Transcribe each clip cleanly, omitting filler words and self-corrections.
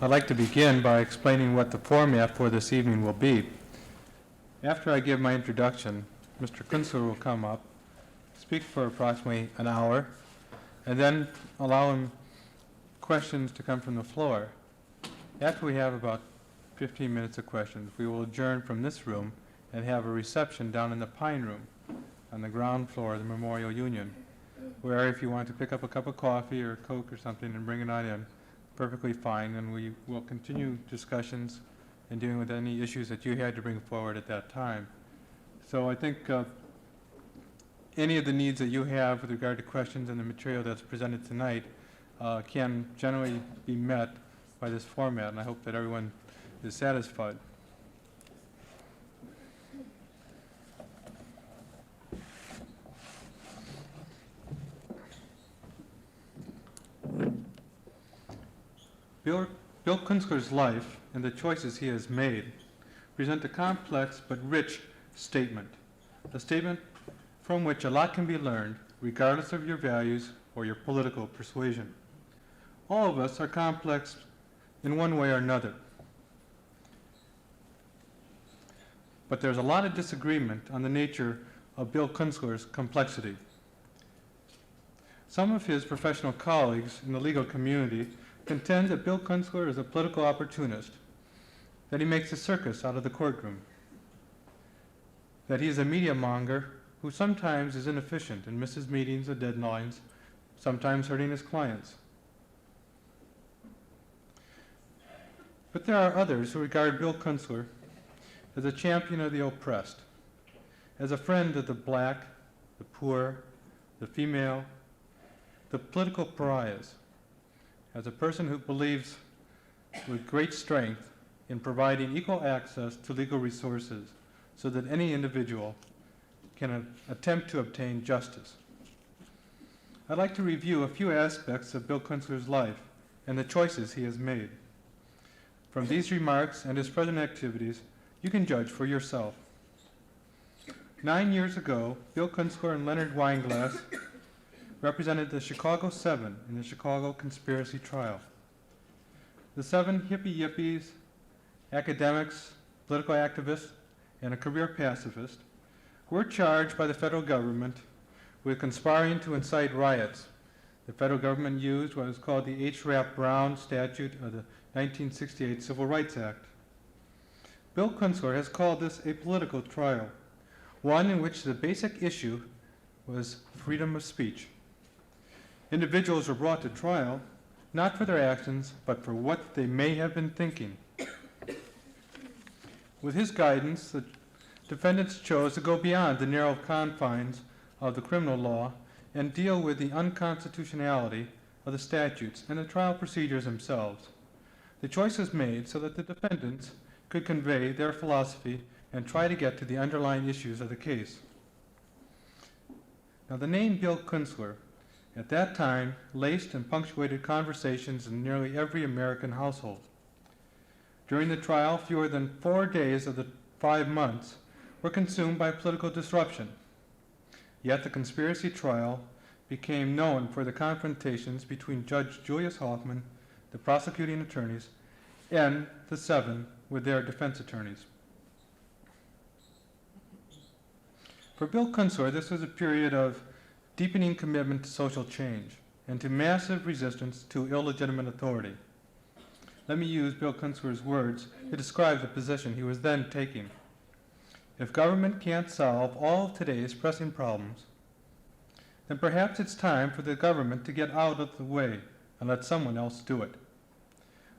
I'd like to begin by explaining what the format for this evening will be. After I give my introduction, Mr. Kunstler will come up, speak for approximately an hour, and then allow him questions to come from the floor. After we have about 15 minutes of questions, we will adjourn from this room and have a reception down in the Pine Room on the ground floor of the Memorial Union, where if you want to pick up a cup of coffee or Coke or something and bring it on in, perfectly fine, and we will continue discussions and dealing with any issues that you had to bring forward at that time. So I think any of the needs that you have with regard to questions and the material that's presented tonight can generally be met by this format, and I hope that everyone is satisfied. Bill Kunstler's life and the choices he has made present a complex but rich statement, a statement from which a lot can be learned regardless of your values or your political persuasion. All of us are complex in one way or another, but there's a lot of disagreement on the nature of Bill Kunstler's complexity. Some of his professional colleagues in the legal community contend that Bill Kunstler is a political opportunist, that he makes a circus out of the courtroom, that he is a media monger who sometimes is inefficient and misses meetings or deadlines, sometimes hurting his clients. But there are others who regard Bill Kunstler as a champion of the oppressed, as a friend of the black, the poor, the female, the political pariahs, as a person who believes with great strength in providing equal access to legal resources so that any individual can attempt to obtain justice. I'd like to review a few aspects of Bill Kunstler's life and the choices he has made. From these remarks and his present activities, you can judge for yourself. 9 years ago, Bill Kunstler and Leonard Weinglass represented the Chicago Seven in the Chicago conspiracy trial. The seven hippie yippies, academics, political activists, and a career pacifist were charged by the federal government with conspiring to incite riots. The federal government used what was called the H. Rap Brown statute of the 1968 Civil Rights Act. Bill Kunstler has called this a political trial, one in which the basic issue was freedom of speech. Individuals were brought to trial not for their actions, but for what they may have been thinking. With his guidance, the defendants chose to go beyond the narrow confines of the criminal law and deal with the unconstitutionality of the statutes and the trial procedures themselves. The choice was made so that the defendants could convey their philosophy and try to get to the underlying issues of the case. Now, the name Bill Kunstler at that time laced and punctuated conversations in nearly every American household. During the trial, fewer than 4 days of the 5 months were consumed by political disruption. Yet the conspiracy trial became known for the confrontations between Judge Julius Hoffman, the prosecuting attorneys, and the seven with their defense attorneys. For Bill Kunstler, this was a period of deepening commitment to social change and to massive resistance to illegitimate authority. Let me use Bill Kunstler's words to describe the position he was then taking. If government can't solve all of today's pressing problems, then perhaps it's time for the government to get out of the way and let someone else do it.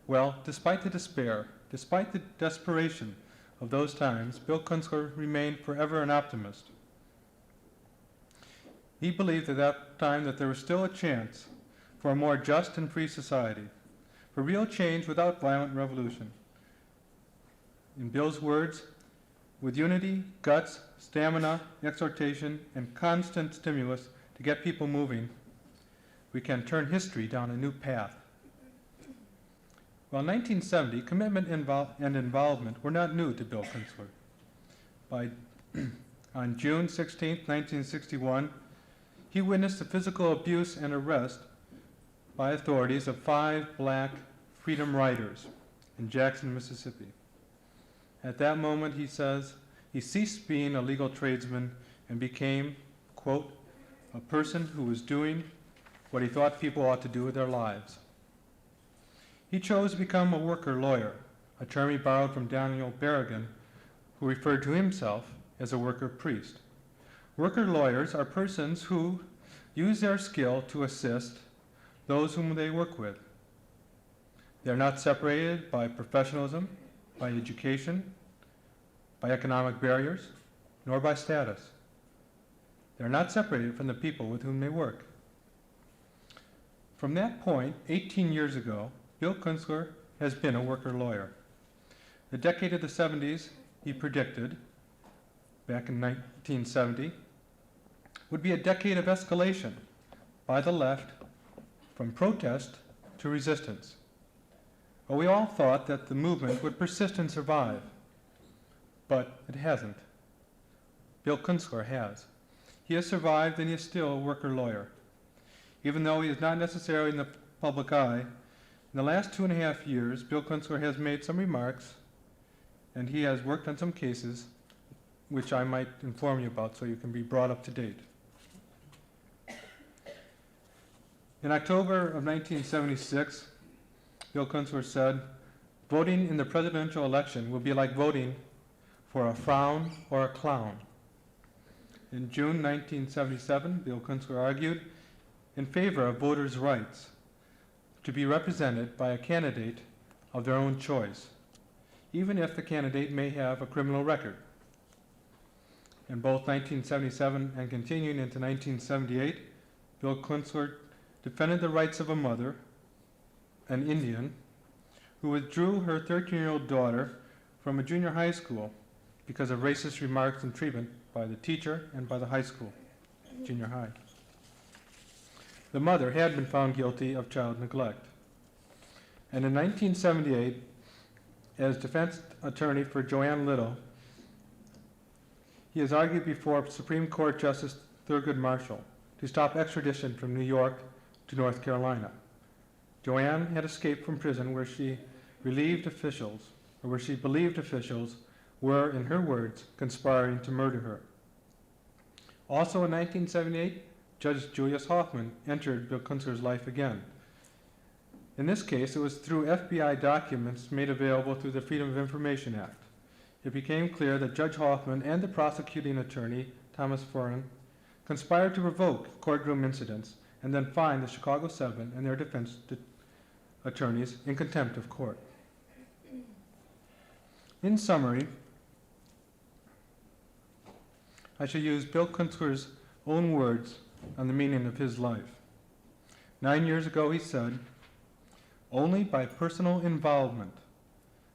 Well, despite the despair, despite the desperation of those times, Bill Kunstler remained forever an optimist. He believed at that time that there was still a chance for a more just and free society, for real change without violent revolution. In Bill's words, with unity, guts, stamina, exhortation, and constant stimulus to get people moving, we can turn history down a new path. Well, in 1970, commitment and involvement were not new to Bill Kunstler. On June 16, 1961, he witnessed the physical abuse and arrest by authorities of 5 black freedom riders in Jackson, Mississippi. At that moment, he says, he ceased being a legal tradesman and became, quote, a person who was doing what he thought people ought to do with their lives. He chose to become a worker lawyer, a term he borrowed from Daniel Berrigan, who referred to himself as a worker priest. Worker lawyers are persons who use their skill to assist those whom they work with. They are not separated by professionalism, by education, by economic barriers, nor by status. They are not separated from the people with whom they work. From that point, 18 years ago, Bill Kunstler has been a worker lawyer. The decade of the 70s, he predicted, back in 1970, would be a decade of escalation by the left from protest to resistance. But we all thought that the movement would persist and survive, but it hasn't. Bill Kunstler has. He has survived and he is still a worker lawyer. Even though he is not necessarily in the public eye, in the last 2.5 years, Bill Kunstler has made some remarks and he has worked on some cases which I might inform you about so you can be brought up to date. In October of 1976, Bill Kunstler said, voting in the presidential election will be like voting for a frown or a clown. In June 1977, Bill Kunstler argued in favor of voters' rights to be represented by a candidate of their own choice, even if the candidate may have a criminal record. In both 1977 and continuing into 1978, Bill Kunstler defended the rights of a mother, an Indian, who withdrew her 13-year-old daughter from a junior high school because of racist remarks and treatment by the teacher and by the high school, junior high. The mother had been found guilty of child neglect. And in 1978, as defense attorney for Joanne Little, he has argued before Supreme Court Justice Thurgood Marshall to stop extradition from New York to North Carolina. Joanne had escaped from prison where she believed officials were, in her words, conspiring to murder her. Also in 1978, Judge Julius Hoffman entered Bill Kunstler's life again. In this case, it was through FBI documents made available through the Freedom of Information Act. It became clear that Judge Hoffman and the prosecuting attorney, Thomas Foran, conspired to provoke courtroom incidents and then find the Chicago 7 and their defense attorneys in contempt of court. In summary, I shall use Bill Kunstler's own words on the meaning of his life. 9 years ago he said, "Only by personal involvement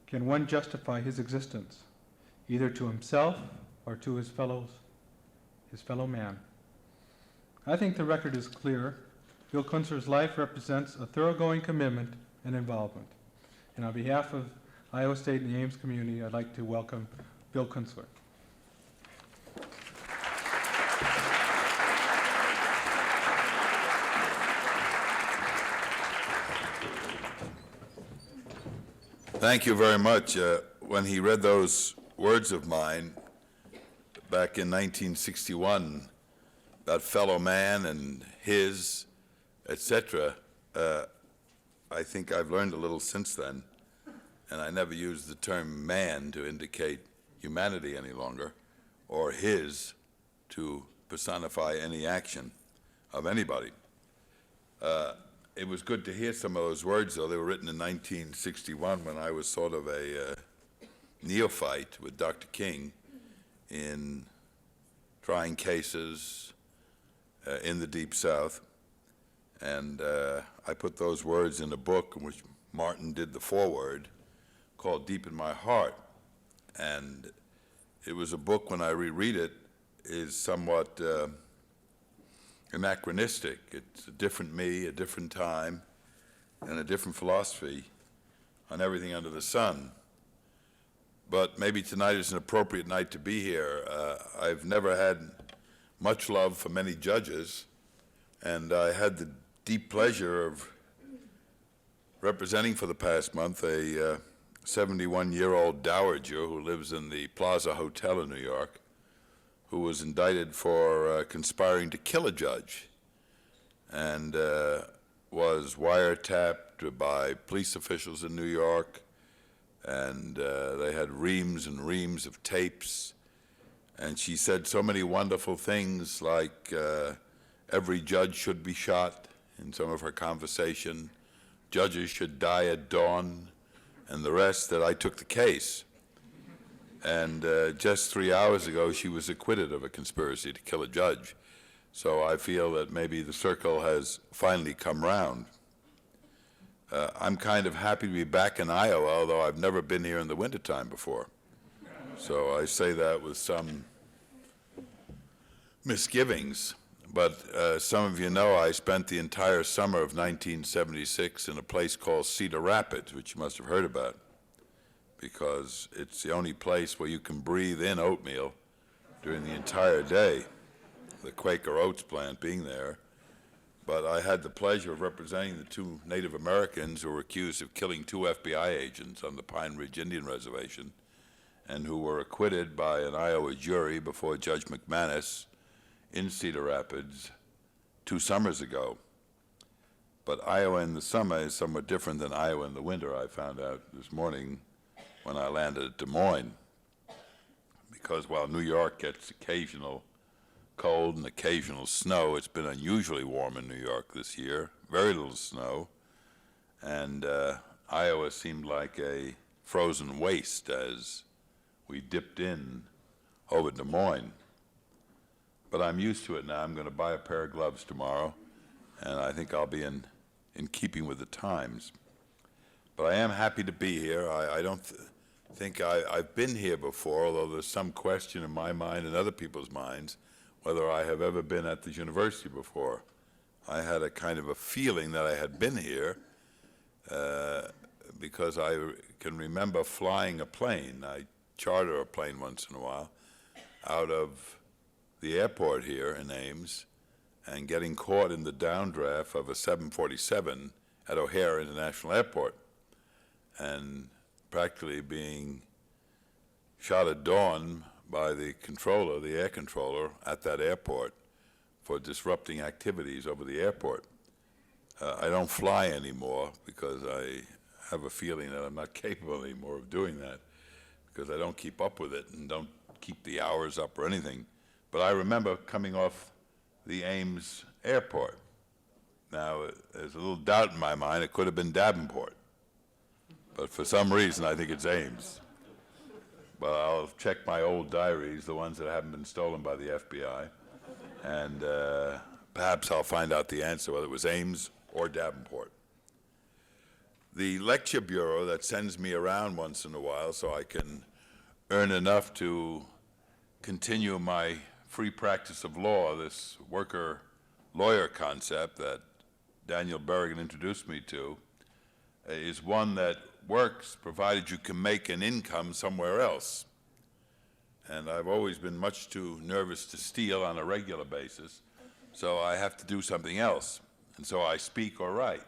can one justify his existence, either to himself or to his fellow man." I think the record is clear. Bill Kunstler's life represents a thoroughgoing commitment and involvement. And on behalf of Iowa State and the Ames community, I'd like to welcome Bill Kunstler. Thank you very much. When he read those words of mine back in 1961, about fellow man and his, etc., I think I've learned a little since then, and I never use the term man to indicate humanity any longer, or his to personify any action of anybody. It was good to hear some of those words, though. They were written in 1961 when I was sort of a neophyte with Dr. King in trying cases in the Deep South. And I put those words in a book in which Martin did the foreword called Deep in My Heart. And it was a book, when I reread it, is somewhat anachronistic. It's a different me, a different time, and a different philosophy on everything under the sun. But maybe tonight is an appropriate night to be here. I've never had much love for many judges, and I had the deep pleasure of representing for the past month a 71-year-old dowager who lives in the Plaza Hotel in New York, who was indicted for conspiring to kill a judge and was wiretapped by police officials in New York, and they had reams and reams of tapes. And she said so many wonderful things like every judge should be shot in some of her conversation, judges should die at dawn, and the rest, that I took the case. And just 3 hours ago, she was acquitted of a conspiracy to kill a judge. So I feel that maybe the circle has finally come round. I'm kind of happy to be back in Iowa, although I've never been here in the wintertime before. So I say that with some misgivings. But some of you know I spent the entire summer of 1976 in a place called Cedar Rapids, which you must have heard about, because it's the only place where you can breathe in oatmeal during the entire day, the Quaker Oats plant being there. But I had the pleasure of representing the two Native Americans who were accused of killing two FBI agents on the Pine Ridge Indian Reservation, and who were acquitted by an Iowa jury before Judge McManus in Cedar Rapids 2 summers ago. But Iowa in the summer is somewhat different than Iowa in the winter, I found out this morning when I landed at Des Moines. Because while New York gets occasional cold and occasional snow, it's been unusually warm in New York this year, very little snow, and Iowa seemed like a frozen waste as we dipped in over Des Moines. But I'm used to it now. I'm going to buy a pair of gloves tomorrow, and I think I'll be in keeping with the times. But I am happy to be here. I don't think I've been here before, although there's some question in my mind and other people's minds whether I have ever been at this university before. I had a kind of a feeling that I had been here because I can remember flying a plane. I charter a plane once in a while out of the airport here in Ames and getting caught in the downdraft of a 747 at O'Hare International Airport and practically being shot at dawn by the controller, the air controller at that airport for disrupting activities over the airport. I don't fly anymore because I have a feeling that I'm not capable anymore of doing that because I don't keep up with it and don't keep the hours up or anything. But I remember coming off the Ames airport. Now, there's a little doubt in my mind. It could have been Davenport. But for some reason, I think it's Ames. But I'll check my old diaries, the ones that haven't been stolen by the FBI, and perhaps I'll find out the answer, whether it was Ames or Davenport. The lecture bureau that sends me around once in a while so I can earn enough to continue my free practice of law, this worker lawyer concept that Daniel Berrigan introduced me to, is one that works provided you can make an income somewhere else. And I've always been much too nervous to steal on a regular basis, so I have to do something else. And so I speak or write.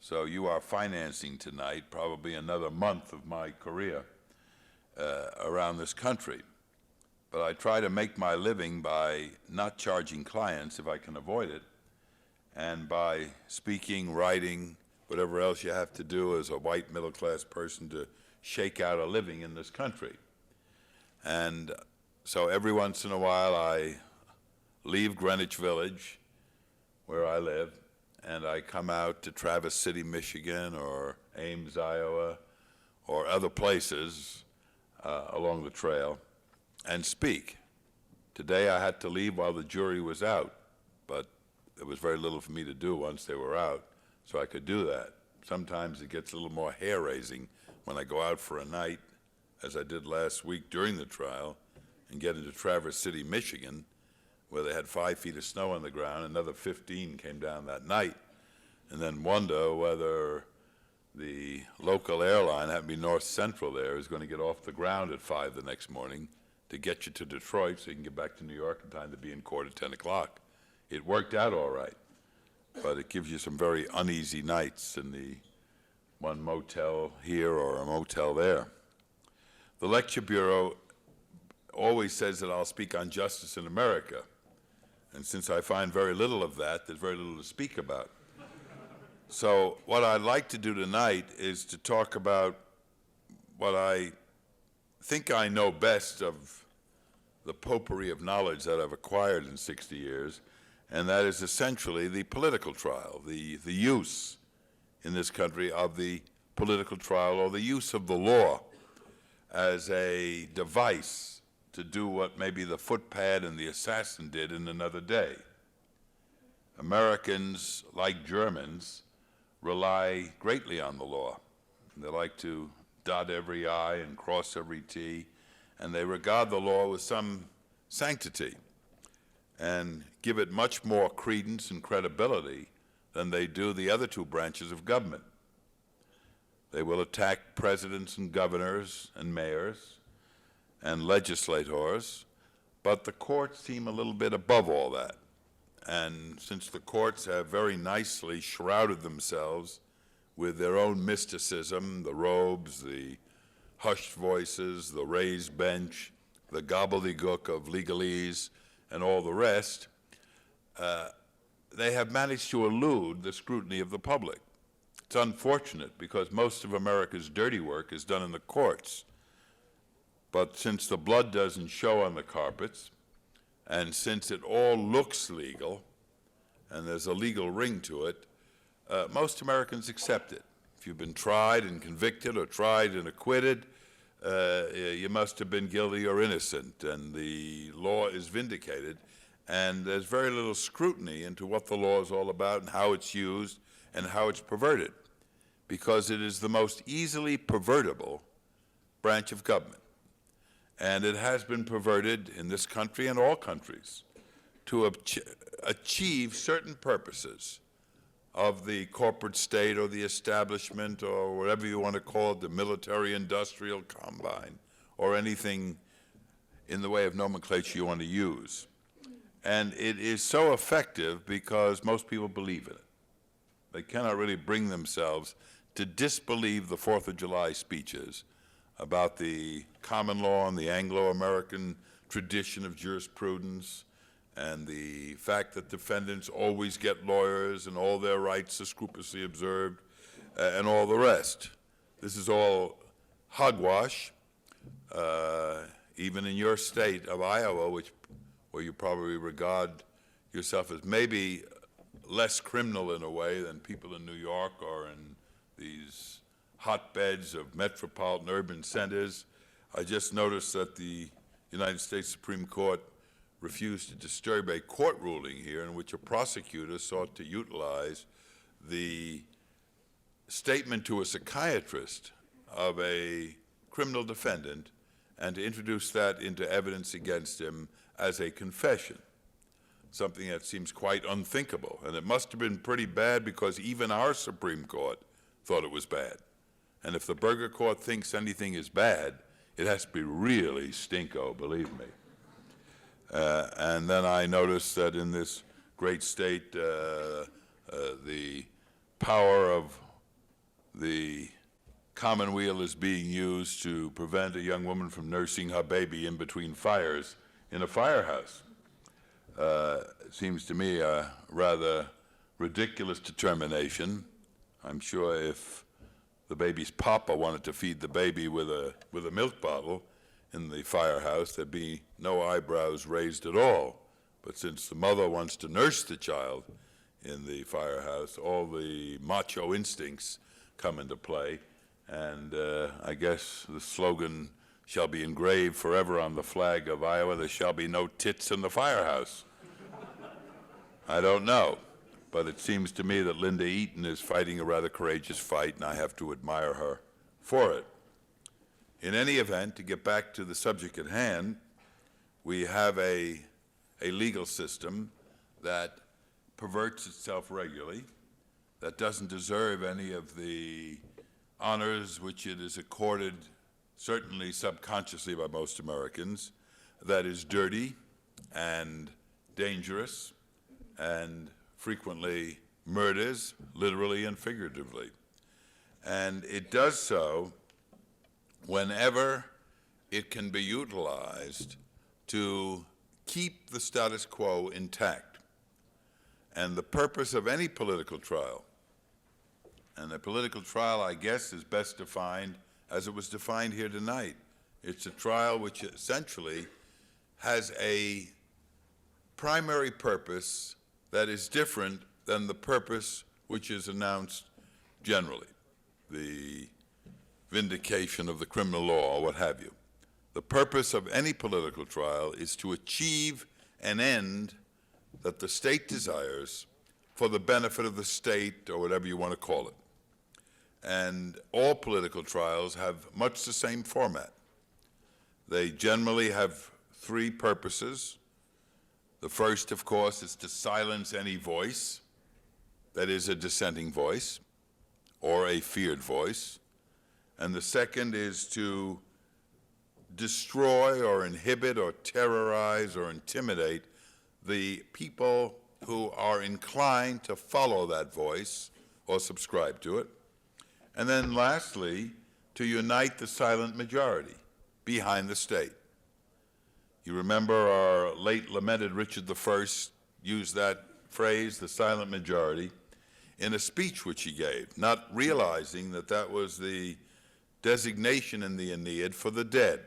So you are financing tonight probably another month of my career around this country. But I try to make my living by not charging clients if I can avoid it, and by speaking, writing, whatever else you have to do as a white middle-class person to shake out a living in this country. And so every once in a while I leave Greenwich Village, where I live, and I come out to Traverse City, Michigan, or Ames, Iowa, or other places along the trail, and speak. Today I had to leave while the jury was out, but there was very little for me to do once they were out, so I could do that. Sometimes it gets a little more hair-raising when I go out for a night, as I did last week during the trial, and get into Traverse City, Michigan, where they had 5 feet of snow on the ground. Another 15 came down that night, and then wonder whether the local airline, happened to be North Central there, is going to get off the ground at 5 the next morning to get you to Detroit so you can get back to New York in time to be in court at 10 o'clock. It worked out all right, but it gives you some very uneasy nights in the one motel here or a motel there. The Lecture Bureau always says that I'll speak on justice in America. And since I find very little of that, there's very little to speak about. So what I'd like to do tonight is to talk about what I think I know best of the potpourri of knowledge that I've acquired in 60 years, and that is essentially the political trial, the use in this country of the political trial, or the use of the law as a device to do what maybe the footpad and the assassin did in another day. Americans, like Germans, rely greatly on the law. They like to dot every I and cross every T, and they regard the law with some sanctity and give it much more credence and credibility than they do the other two branches of government. They will attack presidents and governors and mayors and legislators, but the courts seem a little bit above all that. And since the courts have very nicely shrouded themselves with their own mysticism, the robes, the hushed voices, the raised bench, the gobbledygook of legalese, and all the rest, they have managed to elude the scrutiny of the public. It's unfortunate because most of America's dirty work is done in the courts. But since the blood doesn't show on the carpets, and since it all looks legal, and there's a legal ring to it, most Americans accept it. If you've been tried and convicted or tried and acquitted, you must have been guilty or innocent, and the law is vindicated, and there's very little scrutiny into what the law is all about and how it's used and how it's perverted, because it is the most easily pervertible branch of government. And it has been perverted in this country and all countries to achieve certain purposes of the corporate state or the establishment or whatever you want to call it, the military-industrial combine, or anything in the way of nomenclature you want to use. And it is so effective because most people believe in it. They cannot really bring themselves to disbelieve the 4th of July speeches about the common law and the Anglo-American tradition of jurisprudence, and the fact that defendants always get lawyers and all their rights are scrupulously observed, and all the rest. This is all hogwash, even in your state of Iowa, where you probably regard yourself as maybe less criminal in a way than people in New York or in these hotbeds of metropolitan urban centers. I just noticed that the United States Supreme Court refused to disturb a court ruling here in which a prosecutor sought to utilize the statement to a psychiatrist of a criminal defendant and to introduce that into evidence against him as a confession, something that seems quite unthinkable. And it must have been pretty bad because even our Supreme Court thought it was bad. And if the Burger Court thinks anything is bad, it has to be really stinko, believe me. And then I noticed that in this great state, the power of the commonweal is being used to prevent a young woman from nursing her baby in between fires in a firehouse. It seems to me a rather ridiculous determination. I'm sure if the baby's papa wanted to feed the baby with a milk bottle in the firehouse, there'd be no eyebrows raised at all. But since the mother wants to nurse the child in the firehouse, all the macho instincts come into play. And I guess the slogan shall be engraved forever on the flag of Iowa: there shall be no tits in the firehouse. I don't know, but it seems to me that Linda Eaton is fighting a rather courageous fight, and I have to admire her for it. In any event, to get back to the subject at hand, we have a legal system that perverts itself regularly, that doesn't deserve any of the honors which it is accorded, certainly subconsciously by most Americans, that is dirty and dangerous and frequently murders, literally and figuratively. And it does so whenever it can be utilized to keep the status quo intact. And the purpose of any political trial, and a political trial, I guess, is best defined as it was defined here tonight. It's a trial which essentially has a primary purpose that is different than the purpose which is announced generally, the vindication of the criminal law, or what have you. The purpose of any political trial is to achieve an end that the state desires for the benefit of the state, or whatever you want to call it. And all political trials have much the same format. They generally have three purposes. The first, of course, is to silence any voice that is a dissenting voice or a feared voice. And the second is to destroy or inhibit or terrorize or intimidate the people who are inclined to follow that voice or subscribe to it. And then lastly, to unite the silent majority behind the state. You remember our late lamented Richard I used that phrase, the silent majority, in a speech which he gave, not realizing that that was the designation in the Aeneid for the dead,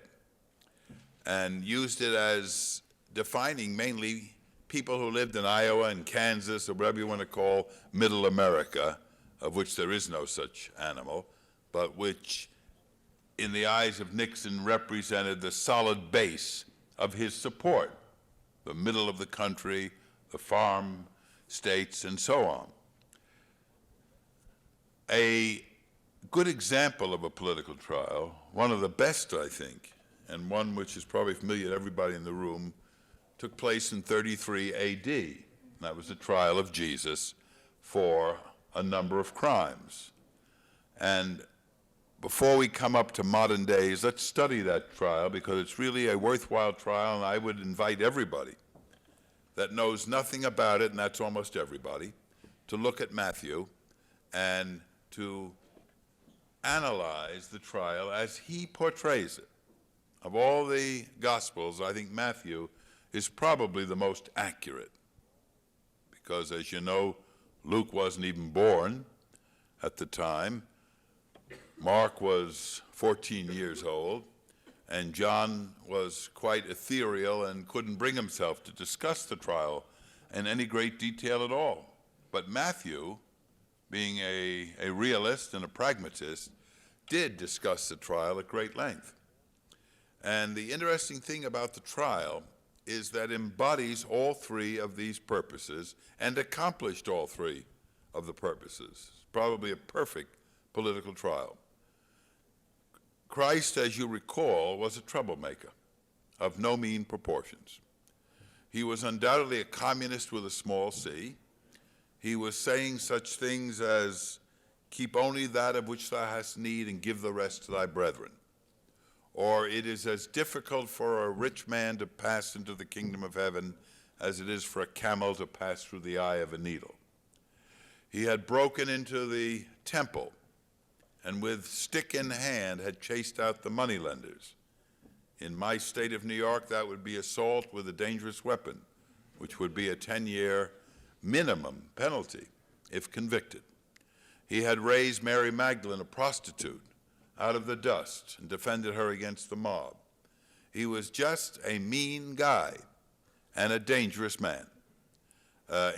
and used it as defining mainly people who lived in Iowa and Kansas, or whatever you want to call Middle America, of which there is no such animal, but which, in the eyes of Nixon, represented the solid base of his support, the middle of the country, the farm states, and so on. A good example of a political trial, one of the best, I think, and one which is probably familiar to everybody in the room, took place in 33 AD. That was the trial of Jesus for a number of crimes. And before we come up to modern days, let's study that trial, because it's really a worthwhile trial, and I would invite everybody that knows nothing about it, and that's almost everybody, to look at Matthew and to analyze the trial as he portrays it. Of all the Gospels, I think Matthew is probably the most accurate, because, as you know, Luke wasn't even born at the time. Mark was 14 years old, and John was quite ethereal and couldn't bring himself to discuss the trial in any great detail at all. But Matthew, being a realist and a pragmatist, did discuss the trial at great length. And the interesting thing about the trial is that embodies all three of these purposes and accomplished all three of the purposes. It's probably a perfect political trial. Christ, as you recall, was a troublemaker of no mean proportions. He was undoubtedly a communist with a small c. He was saying such things as, "Keep only that of which thou hast need, and give the rest to thy brethren." Or, "It is as difficult for a rich man to pass into the kingdom of heaven as it is for a camel to pass through the eye of a needle." He had broken into the temple and with stick in hand had chased out the moneylenders. In my state of New York, that would be assault with a dangerous weapon, which would be a 10-year minimum penalty if convicted. He had raised Mary Magdalene, a prostitute, out of the dust and defended her against the mob. He was just a mean guy and a dangerous man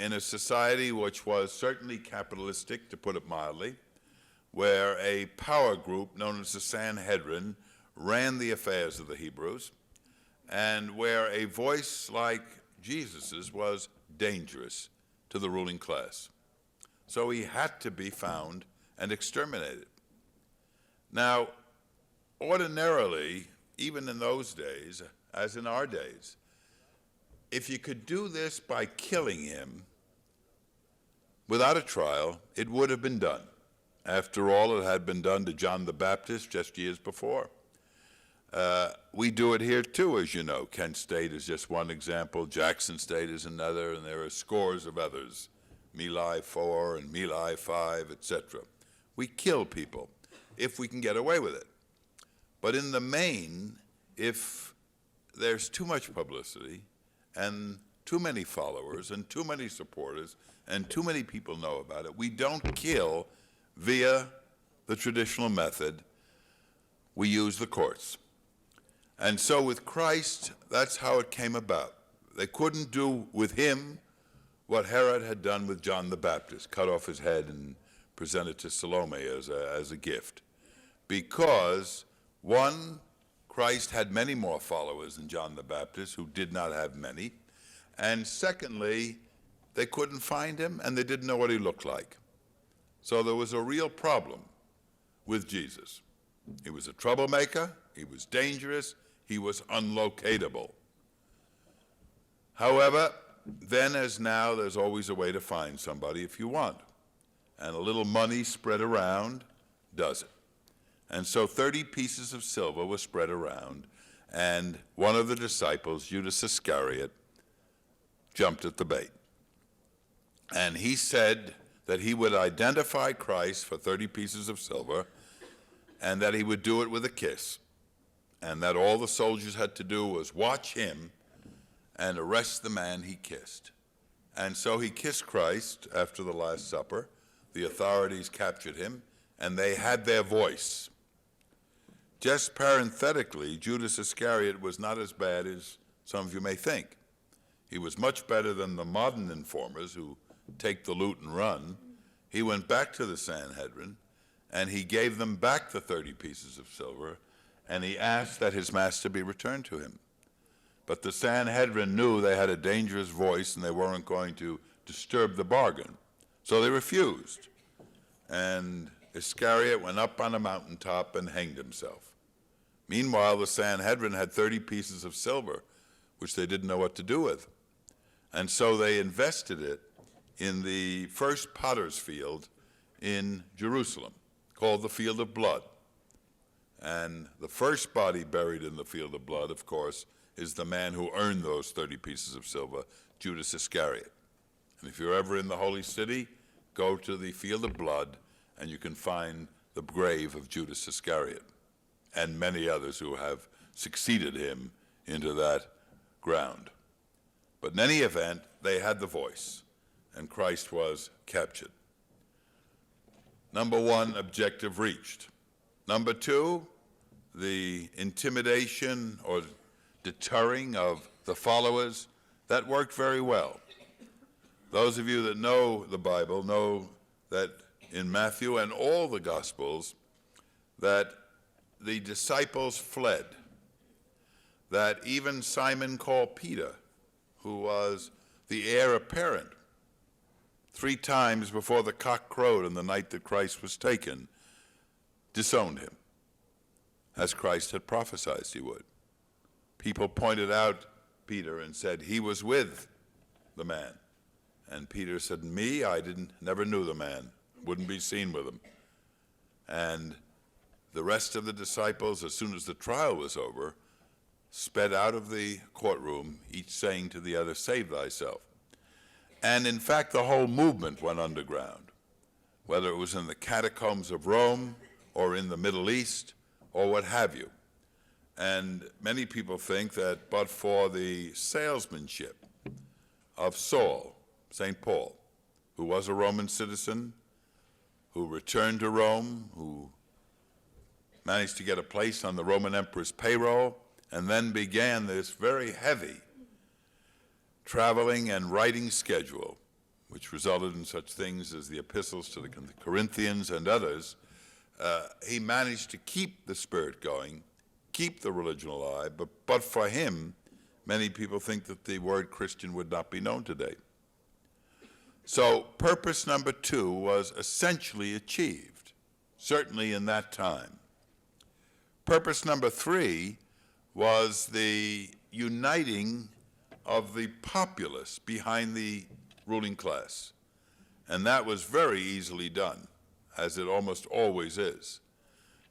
in a society which was certainly capitalistic, to put it mildly, where a power group known as the Sanhedrin ran the affairs of the Hebrews, and where a voice like Jesus's was dangerous to the ruling class. So he had to be found and exterminated. Now, ordinarily, even in those days, as in our days, if you could do this by killing him without a trial, it would have been done. After all, it had been done to John the Baptist just years before. We do it here too, as you know. Kent State is just one example. Jackson State is another, and there are scores of others. My Lai 4 and My Lai 5, etc. We kill people if we can get away with it. But in the main, if there's too much publicity and too many followers and too many supporters and too many people know about it, we don't kill via the traditional method. We use the courts. And so with Christ, that's how it came about. They couldn't do with him what Herod had done with John the Baptist, cut off his head and present it to Salome as a gift. Because, one, Christ had many more followers than John the Baptist, who did not have many. And secondly, they couldn't find him and they didn't know what he looked like. So there was a real problem with Jesus. He was a troublemaker, he was dangerous, he was unlocatable. However, then as now, there's always a way to find somebody if you want. And a little money spread around does it. And so 30 pieces of silver were spread around, and one of the disciples, Judas Iscariot, jumped at the bait. And he said that he would identify Christ for 30 pieces of silver, and that he would do it with a kiss, and that all the soldiers had to do was watch him and arrest the man he kissed. And so he kissed Christ after the Last Supper. The authorities captured him, and they had their voice. Just parenthetically, Judas Iscariot was not as bad as some of you may think. He was much better than the modern informers who take the loot and run. He went back to the Sanhedrin, and he gave them back the 30 pieces of silver, and he asked that his master be returned to him. But the Sanhedrin knew they had a dangerous voice and they weren't going to disturb the bargain. So they refused. And Iscariot went up on a mountaintop and hanged himself. Meanwhile, the Sanhedrin had 30 pieces of silver, which they didn't know what to do with. And so they invested it in the first potter's field in Jerusalem, called the Field of Blood. And the first body buried in the Field of Blood, of course, is the man who earned those 30 pieces of silver, Judas Iscariot. And if you're ever in the Holy City, go to the Field of Blood, and you can find the grave of Judas Iscariot and many others who have succeeded him into that ground. But in any event, they had the voice, and Christ was captured. Number one, objective reached. Number two, the intimidation or deterring of the followers, that worked very well. Those of you that know the Bible know that in Matthew and all the Gospels, that the disciples fled, that even Simon called Peter, who was the heir apparent, 3 times before the cock crowed on the night that Christ was taken, disowned him, as Christ had prophesied he would. People pointed out Peter and said, he was with the man. And Peter said, me, I never knew the man, wouldn't be seen with him. And the rest of the disciples, as soon as the trial was over, sped out of the courtroom, each saying to the other, save thyself. And in fact, the whole movement went underground, whether it was in the catacombs of Rome or in the Middle East or what have you. And many people think that but for the salesmanship of Saul, St. Paul, who was a Roman citizen, who returned to Rome, who managed to get a place on the Roman emperor's payroll, and then began this very heavy traveling and writing schedule, which resulted in such things as the epistles to the Corinthians and others. He managed to keep the spirit going, keep the religion alive, but for him, many people think that the word Christian would not be known today. So purpose number 2 was essentially achieved, certainly in that time. Purpose number 3 was the uniting of the populace behind the ruling class. And that was very easily done, as it almost always is,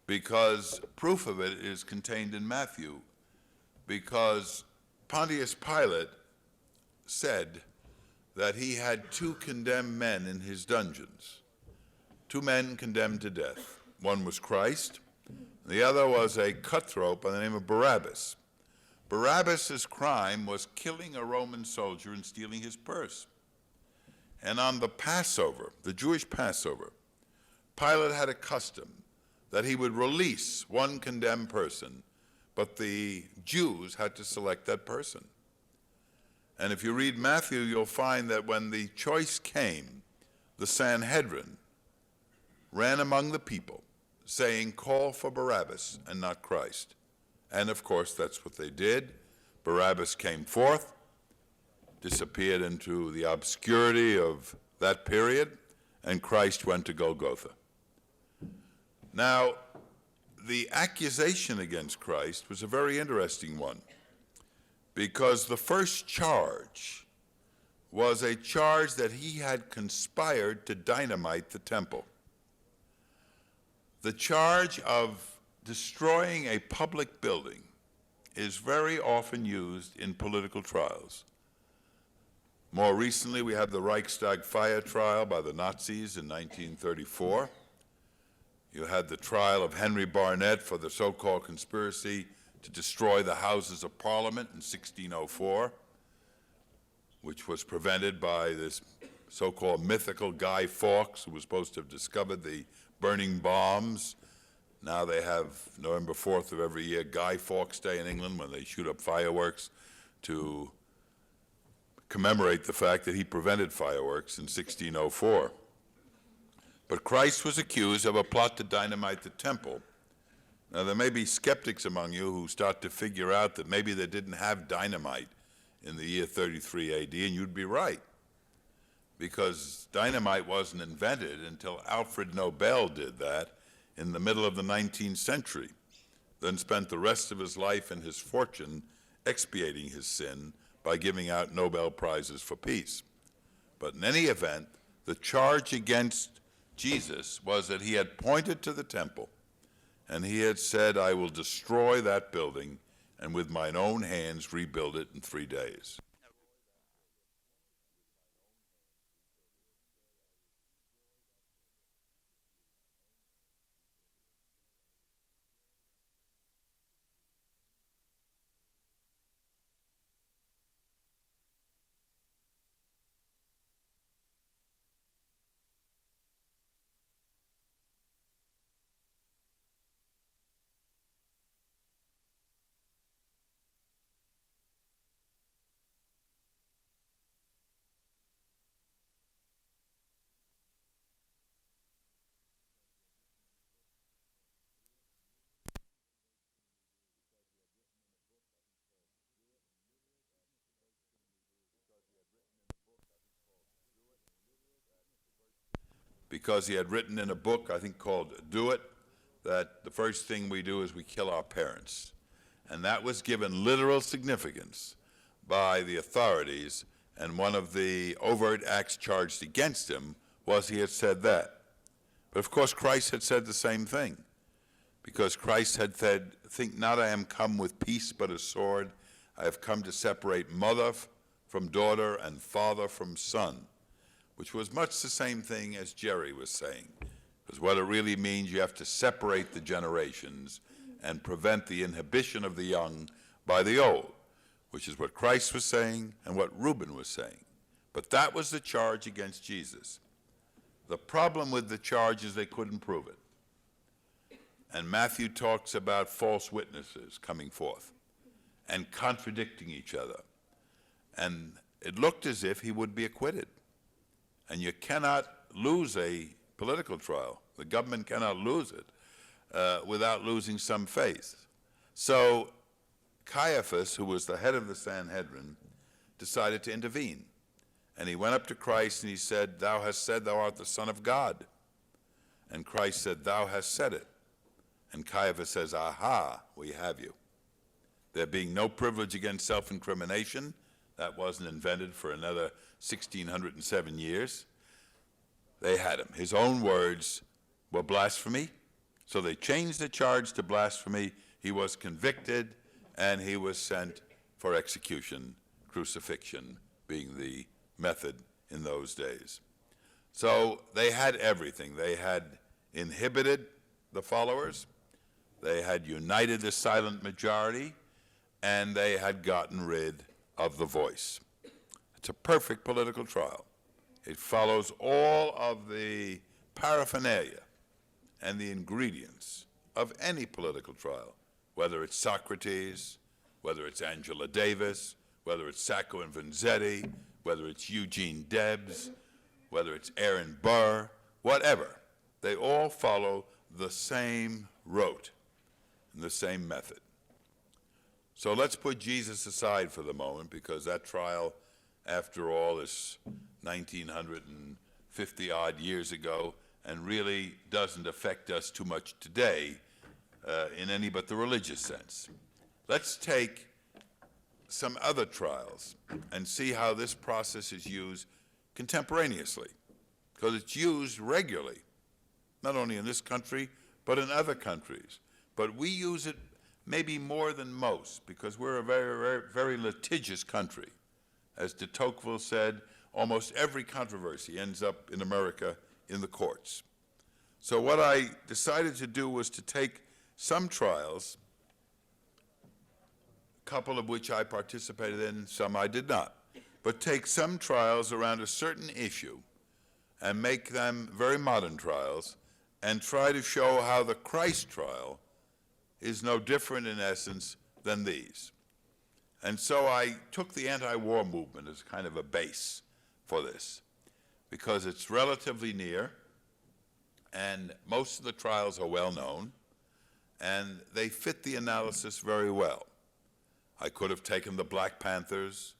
because proof of it is contained in Matthew, because Pontius Pilate said that he had 2 condemned men in his dungeons, two men condemned to death. One was Christ, the other was a cutthroat by the name of Barabbas. Barabbas' crime was killing a Roman soldier and stealing his purse. And on the Passover, the Jewish Passover, Pilate had a custom that he would release one condemned person, but the Jews had to select that person. And if you read Matthew, you'll find that when the choice came, the Sanhedrin ran among the people, saying, "Call for Barabbas and not Christ." And of course, that's what they did. Barabbas came forth, disappeared into the obscurity of that period, and Christ went to Golgotha. Now, the accusation against Christ was a very interesting one, because the first charge was a charge that he had conspired to dynamite the temple. The charge of destroying a public building is very often used in political trials. More recently, we have the Reichstag fire trial by the Nazis in 1934. You had the trial of Henry Barnett for the so-called conspiracy to destroy the Houses of Parliament in 1604, which was prevented by this so-called mythical Guy Fawkes, who was supposed to have discovered the burning bombs. Now they have November 4th of every year, Guy Fawkes Day in England, when they shoot up fireworks to commemorate the fact that he prevented fireworks in 1604. But Christ was accused of a plot to dynamite the temple. Now, there may be skeptics among you who start to figure out that maybe they didn't have dynamite in the year 33 AD, and you'd be right, because dynamite wasn't invented until Alfred Nobel did that in the middle of the 19th century, then spent the rest of his life and his fortune expiating his sin by giving out Nobel Prizes for peace. But in any event, the charge against Jesus was that he had pointed to the temple and he had said, "I will destroy that building and with mine own hands rebuild it in 3 days." Because he had written in a book, I think called Do It, that the first thing we do is we kill our parents. And that was given literal significance by the authorities, and one of the overt acts charged against him was he had said that. But of course Christ had said the same thing, because Christ had said, "Think not I am come with peace but a sword. I have come to separate mother from daughter and father from son," which was much the same thing as Jerry was saying. Because what it really means, you have to separate the generations and prevent the inhibition of the young by the old, which is what Christ was saying and what Reuben was saying. But that was the charge against Jesus. The problem with the charge is they couldn't prove it. And Matthew talks about false witnesses coming forth and contradicting each other. And it looked as if he would be acquitted. And you cannot lose a political trial. The government cannot lose it without losing some faith. So Caiaphas, who was the head of the Sanhedrin, decided to intervene. And he went up to Christ and he said, "Thou hast said thou art the Son of God." And Christ said, "Thou hast said it." And Caiaphas says, "Aha, we have you." There being no privilege against self-incrimination, that wasn't invented for another 1607 years. They had him. His own words were blasphemy, so they changed the charge to blasphemy. He was convicted, and he was sent for execution, crucifixion being the method in those days. So they had everything. They had inhibited the followers, they had united the silent majority, and they had gotten rid of the voice. It's a perfect political trial. It follows all of the paraphernalia and the ingredients of any political trial, whether it's Socrates, whether it's Angela Davis, whether it's Sacco and Vanzetti, whether it's Eugene Debs, whether it's Aaron Burr, whatever. They all follow the same rote and the same method. So let's put Jesus aside for the moment, because that trial, after all, is 1950-odd years ago and really doesn't affect us too much today in any but the religious sense. Let's take some other trials and see how this process is used contemporaneously, because it's used regularly, not only in this country, but in other countries. But we use it maybe more than most, because we're a very, very, very litigious country. As de Tocqueville said, almost every controversy ends up in America in the courts. So what I decided to do was to take some trials, a couple of which I participated in, some I did not, but take some trials around a certain issue and make them very modern trials and try to show how the Christ trial is no different in essence than these. And so I took the anti-war movement as kind of a base for this, because it's relatively near, and most of the trials are well known, and they fit the analysis very well. I could have taken the Black Panthers,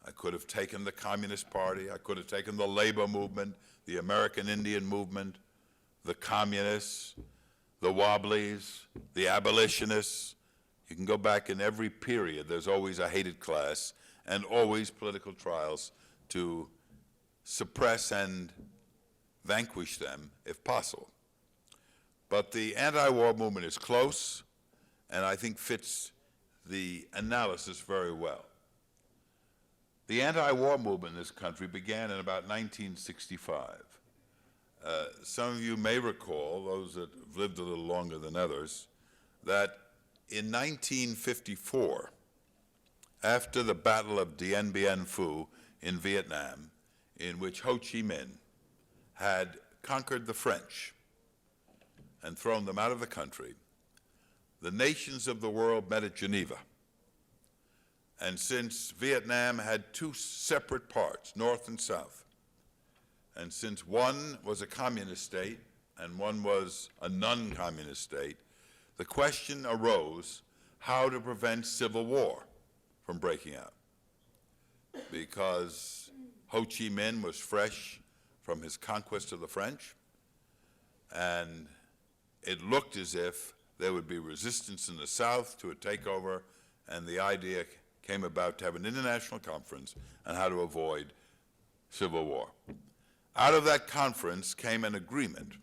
I could have taken the Communist Party, I could have taken the labor movement, the American Indian movement, the communists, the Wobblies, the abolitionists. You can go back in every period. There's always a hated class and always political trials to suppress and vanquish them if possible. But the anti-war movement is close and I think fits the analysis very well. The anti-war movement in this country began in about 1965. Some of you may recall, those that have lived a little longer than others, that in 1954, after the Battle of Dien Bien Phu in Vietnam, in which Ho Chi Minh had conquered the French and thrown them out of the country, the nations of the world met at Geneva. And since Vietnam had two separate parts, North and South, and since one was a communist state and one was a non-communist state, the question arose how to prevent civil war from breaking out. Because Ho Chi Minh was fresh from his conquest of the French, and it looked as if there would be resistance in the South to a takeover, and the idea came about to have an international conference on how to avoid civil war. Out of that conference came an agreement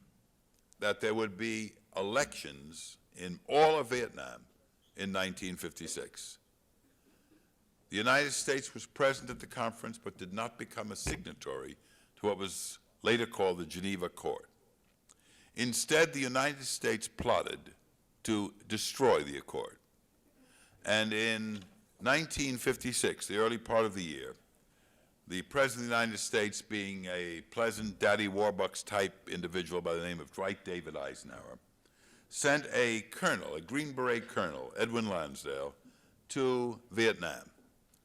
that there would be elections in all of Vietnam in 1956. The United States was present at the conference but did not become a signatory to what was later called the Geneva Accord. Instead, the United States plotted to destroy the accord. And in 1956, the early part of the year, the President of the United States, being a pleasant Daddy Warbucks type individual by the name of Dwight David Eisenhower, sent a colonel, a Green Beret colonel, Edwin Lansdale, to Vietnam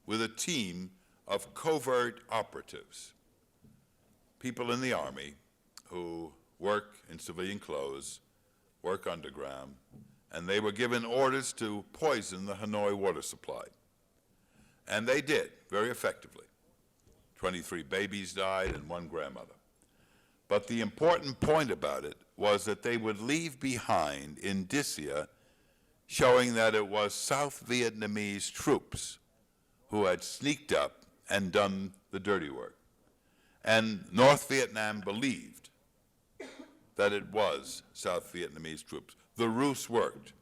with a team of covert operatives, people in the Army who work in civilian clothes, work underground, and they were given orders to poison the Hanoi water supply. And they did, very effectively. 23 babies died and one grandmother. But the important point about it was that they would leave behind indicia showing that it was South Vietnamese troops who had sneaked up and done the dirty work. And North Vietnam believed that it was South Vietnamese troops. The ruse worked.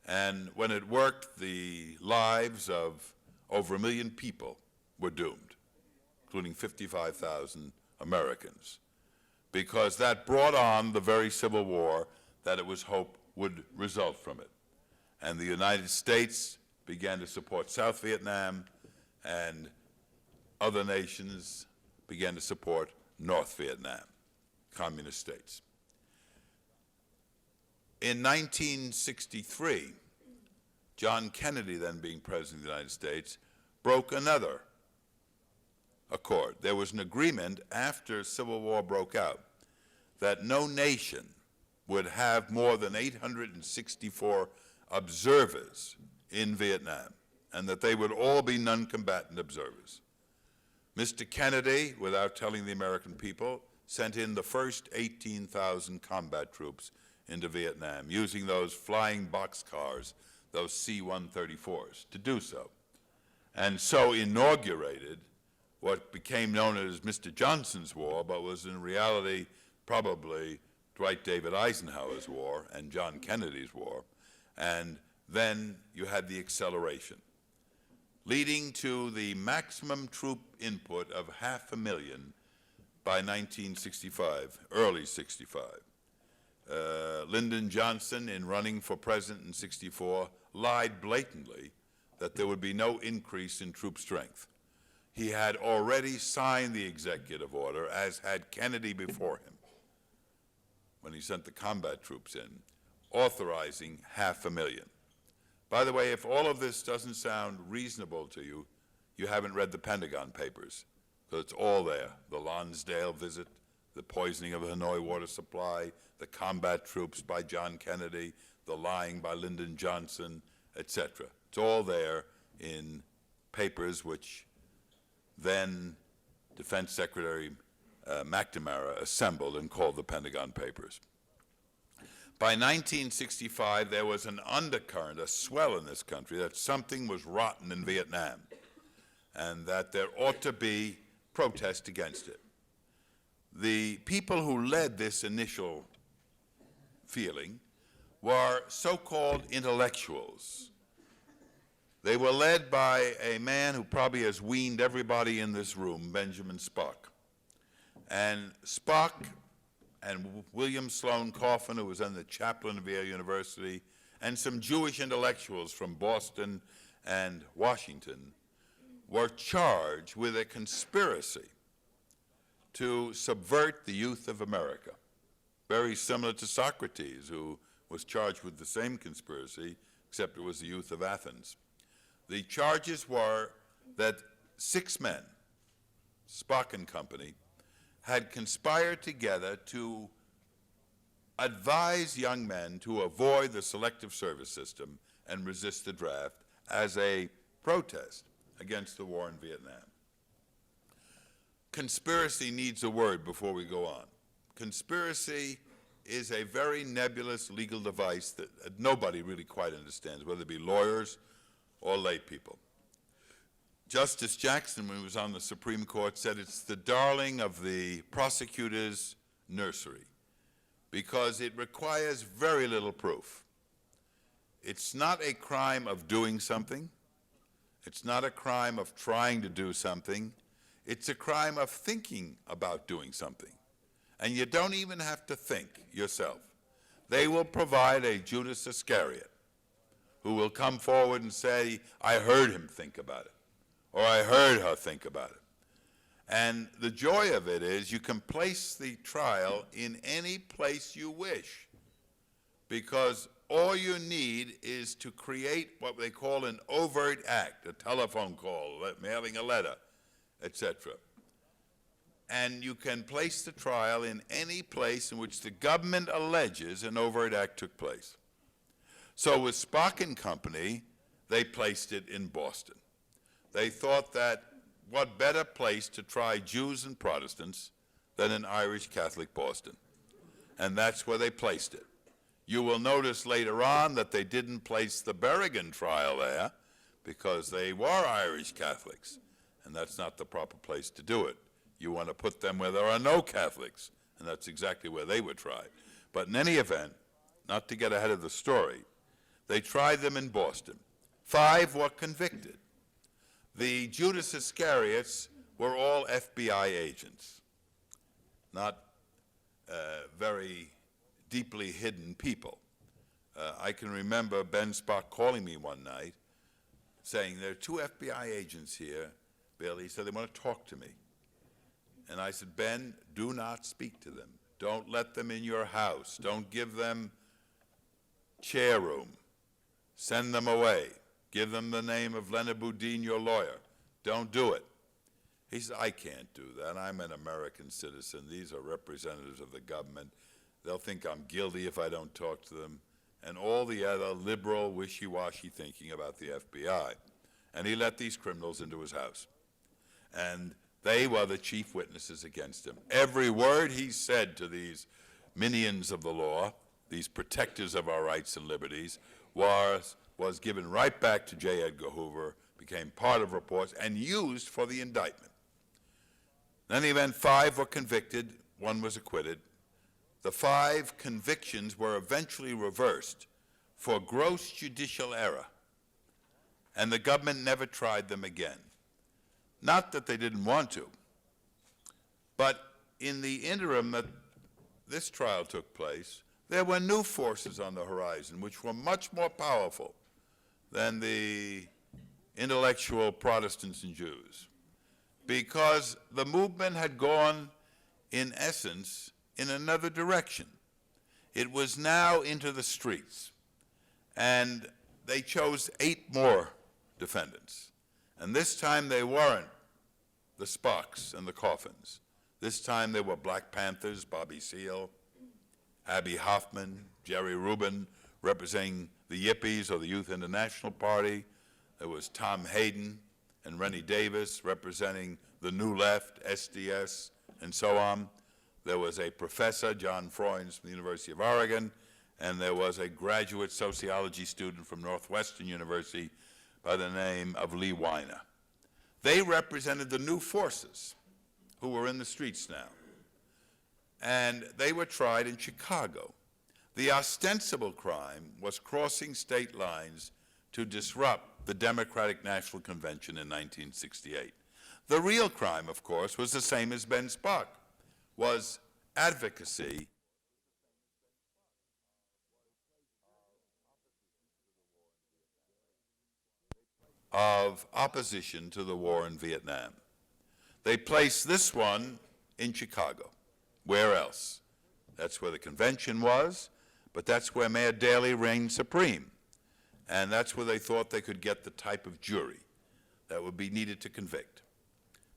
And when it worked, the lives of over 1 million people were doomed, including 55,000 Americans, because that brought on the very civil war that it was hoped would result from it. And the United States began to support South Vietnam, and other nations began to support North Vietnam, communist states. In 1963, John Kennedy, then being President of the United States, broke another accord. There was an agreement after Civil War broke out that no nation would have more than 864 observers in Vietnam, and that they would all be non-combatant observers. Mr. Kennedy, without telling the American people, sent in the first 18,000 combat troops into Vietnam, using those flying boxcars, those C-134s, to do so. And so inaugurated what became known as Mr. Johnson's War, but was in reality probably Dwight David Eisenhower's war and John Kennedy's war. And then you had the acceleration, leading to the maximum troop input of 500,000 by 1965, early 65. Lyndon Johnson, in running for president in 64, lied blatantly that there would be no increase in troop strength. He had already signed the executive order, as had Kennedy before him, when he sent the combat troops in, authorizing 500,000. By the way, if all of this doesn't sound reasonable to you, you haven't read the Pentagon Papers, because it's all there. The Lonsdale visit, the poisoning of the Hanoi water supply, the combat troops by John Kennedy, the lying by Lyndon Johnson, etc. It's all there in papers which then Defense Secretary McNamara assembled and called the Pentagon Papers. By 1965, there was an undercurrent, a swell in this country, that something was rotten in Vietnam and that there ought to be protest against it. The people who led this initial feeling were so-called intellectuals. They were led by a man who probably has weaned everybody in this room, Benjamin Spock. And Spock and William Sloane Coffin, who was then the chaplain of Yale University, and some Jewish intellectuals from Boston and Washington were charged with a conspiracy to subvert the youth of America, very similar to Socrates, who was charged with the same conspiracy, except it was the youth of Athens. The charges were that 6 men, Spock and company, had conspired together to advise young men to avoid the selective service system and resist the draft as a protest against the war in Vietnam. Conspiracy needs a word before we go on. Conspiracy is a very nebulous legal device that nobody really quite understands, whether it be lawyers or lay people. Justice Jackson, when he was on the Supreme Court, said it's the darling of the prosecutor's nursery because it requires very little proof. It's not a crime of doing something. It's not a crime of trying to do something. It's a crime of thinking about doing something. And you don't even have to think yourself. They will provide a Judas Iscariot who will come forward and say, I heard him think about it, or I heard her think about it. And the joy of it is you can place the trial in any place you wish, because all you need is to create what they call an overt act, a telephone call, mailing a letter, etc. And you can place the trial in any place in which the government alleges an overt act took place. So with Spock and company, they placed it in Boston. They thought that what better place to try Jews and Protestants than in Irish Catholic Boston. And that's where they placed it. You will notice later on that they didn't place the Berrigan trial there because they were Irish Catholics, and that's not the proper place to do it. You want to put them where there are no Catholics, and that's exactly where they were tried. But in any event, not to get ahead of the story, they tried them in Boston. 5 were convicted. The Judas Iscariots were all FBI agents. not very deeply hidden people. I can remember Ben Spock calling me one night saying, there are two FBI agents here, Bill. He said, they want to talk to me. And I said, Ben, do not speak to them. Don't let them in your house. Don't give them chair room. Send them away. Give them the name of Leonard Boudin, your lawyer. Don't do it. He said, I can't do that. I'm an American citizen. These are representatives of the government. They'll think I'm guilty if I don't talk to them. And all the other liberal, wishy-washy thinking about the FBI. And he let these criminals into his house. And they were the chief witnesses against him. Every word he said to these minions of the law, these protectors of our rights and liberties, was given right back to J. Edgar Hoover, became part of reports, and used for the indictment. In any event, 5 were convicted, 1 was acquitted. The 5 convictions were eventually reversed for gross judicial error, and the government never tried them again. Not that they didn't want to, but in the interim that this trial took place, there were new forces on the horizon which were much more powerful than the intellectual Protestants and Jews, because the movement had gone, in essence, in another direction. It was now into the streets, and they chose 8 more defendants. And this time they weren't the Spocks and the Coffins. This time they were Black Panthers, Bobby Seale, Abby Hoffman, Jerry Rubin, representing the Yippies or the Youth International Party. There was Tom Hayden and Rennie Davis representing the New Left, SDS, and so on. There was a professor, John Freund, from the University of Oregon, and there was a graduate sociology student from Northwestern University by the name of Lee Weiner. They represented the new forces who were in the streets now. And they were tried in Chicago. The ostensible crime was crossing state lines to disrupt the Democratic National Convention in 1968. The real crime, of course, was the same as Ben Spock, was advocacy of opposition to the war in Vietnam. They placed this one in Chicago. Where else? That's where the convention was, but that's where Mayor Daley reigned supreme. And that's where they thought they could get the type of jury that would be needed to convict.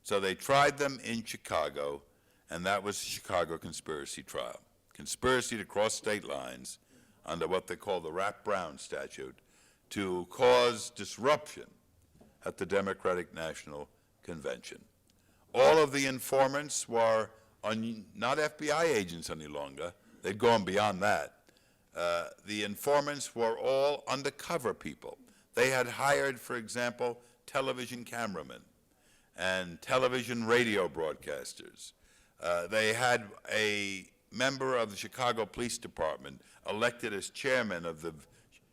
So they tried them in Chicago, and that was the Chicago conspiracy trial. Conspiracy to cross state lines under what they call the Rapp-Brown statute to cause disruption at the Democratic National Convention. All of the informants were not FBI agents any longer. They'd gone beyond that. The informants were all undercover people. They had hired, for example, television cameramen and television radio broadcasters. They had a member of the Chicago Police Department elected as chairman of the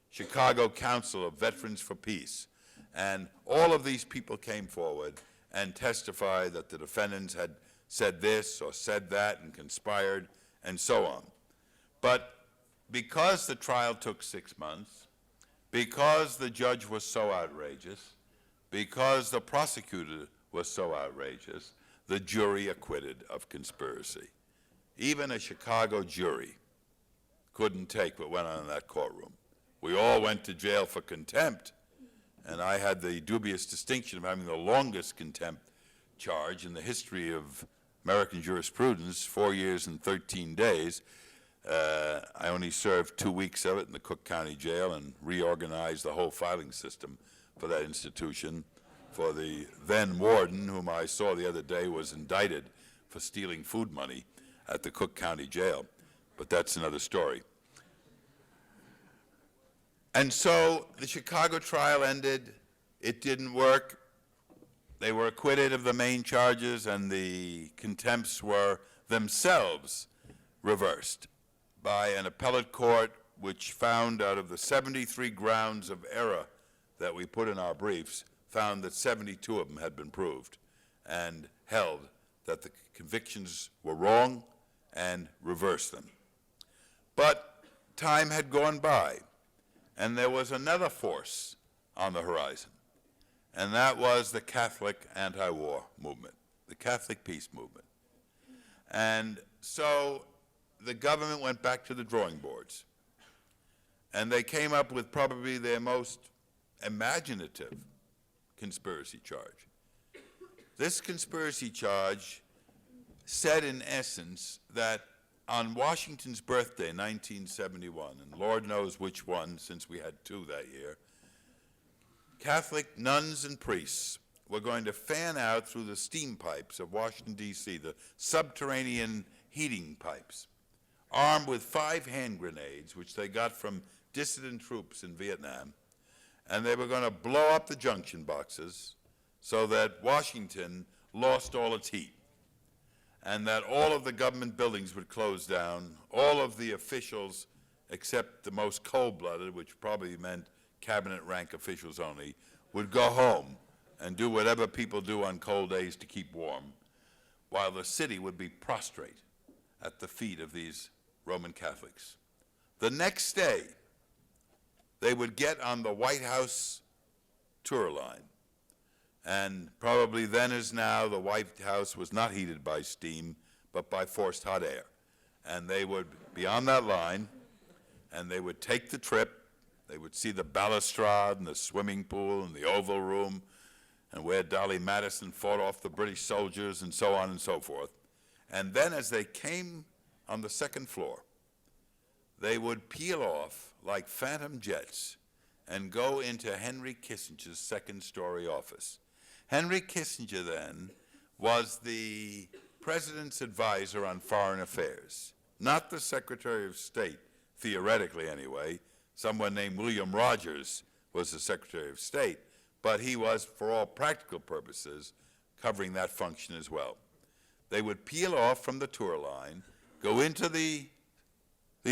Chicago Council of Veterans for Peace. And all of these people came forward and testified that the defendants had said this or said that and conspired and so on. But because the trial took 6 months, because the judge was so outrageous, because the prosecutor was so outrageous, the jury acquitted of conspiracy. Even a Chicago jury couldn't take what went on in that courtroom. We all went to jail for contempt, and I had the dubious distinction of having the longest contempt charge in the history of American jurisprudence, 4 years and 13 days. I only served 2 weeks of it in the Cook County Jail and reorganized the whole filing system for that institution. For the then warden, whom I saw the other day, was indicted for stealing food money at the Cook County Jail. But that's another story. And so the Chicago trial ended. It didn't work. They were acquitted of the main charges, and the contempts were themselves reversed by an appellate court which found, out of the 73 grounds of error that we put in our briefs, found that 72 of them had been proved and held that the convictions were wrong and reverse them. But time had gone by, and there was another force on the horizon, and that was the Catholic anti-war movement, the Catholic peace movement. And so the government went back to the drawing boards, and they came up with probably their most imaginative conspiracy charge. This conspiracy charge said in essence that on Washington's birthday, 1971, and Lord knows which one since we had two that year, Catholic nuns and priests were going to fan out through the steam pipes of Washington, D.C., the subterranean heating pipes, armed with 5 hand grenades, which they got from dissident troops in Vietnam, and they were going to blow up the junction boxes so that Washington lost all its heat, and that all of the government buildings would close down, all of the officials, except the most cold-blooded, which probably meant cabinet rank officials only, would go home and do whatever people do on cold days to keep warm, while the city would be prostrate at the feet of these Roman Catholics. The next day, they would get on the White House tour line. And probably then as now, the White House was not heated by steam, but by forced hot air. And they would be on that line, and they would take the trip. They would see the balustrade and the swimming pool and the Oval Room, and where Dolly Madison fought off the British soldiers, and so on and so forth. And then as they came on the second floor, they would peel off like phantom jets and go into Henry Kissinger's second-story office. Henry Kissinger then was the president's advisor on foreign affairs, not the Secretary of State, theoretically anyway. Someone named William Rogers was the Secretary of State, but he was, for all practical purposes, covering that function as well. They would peel off from the tour line, go into the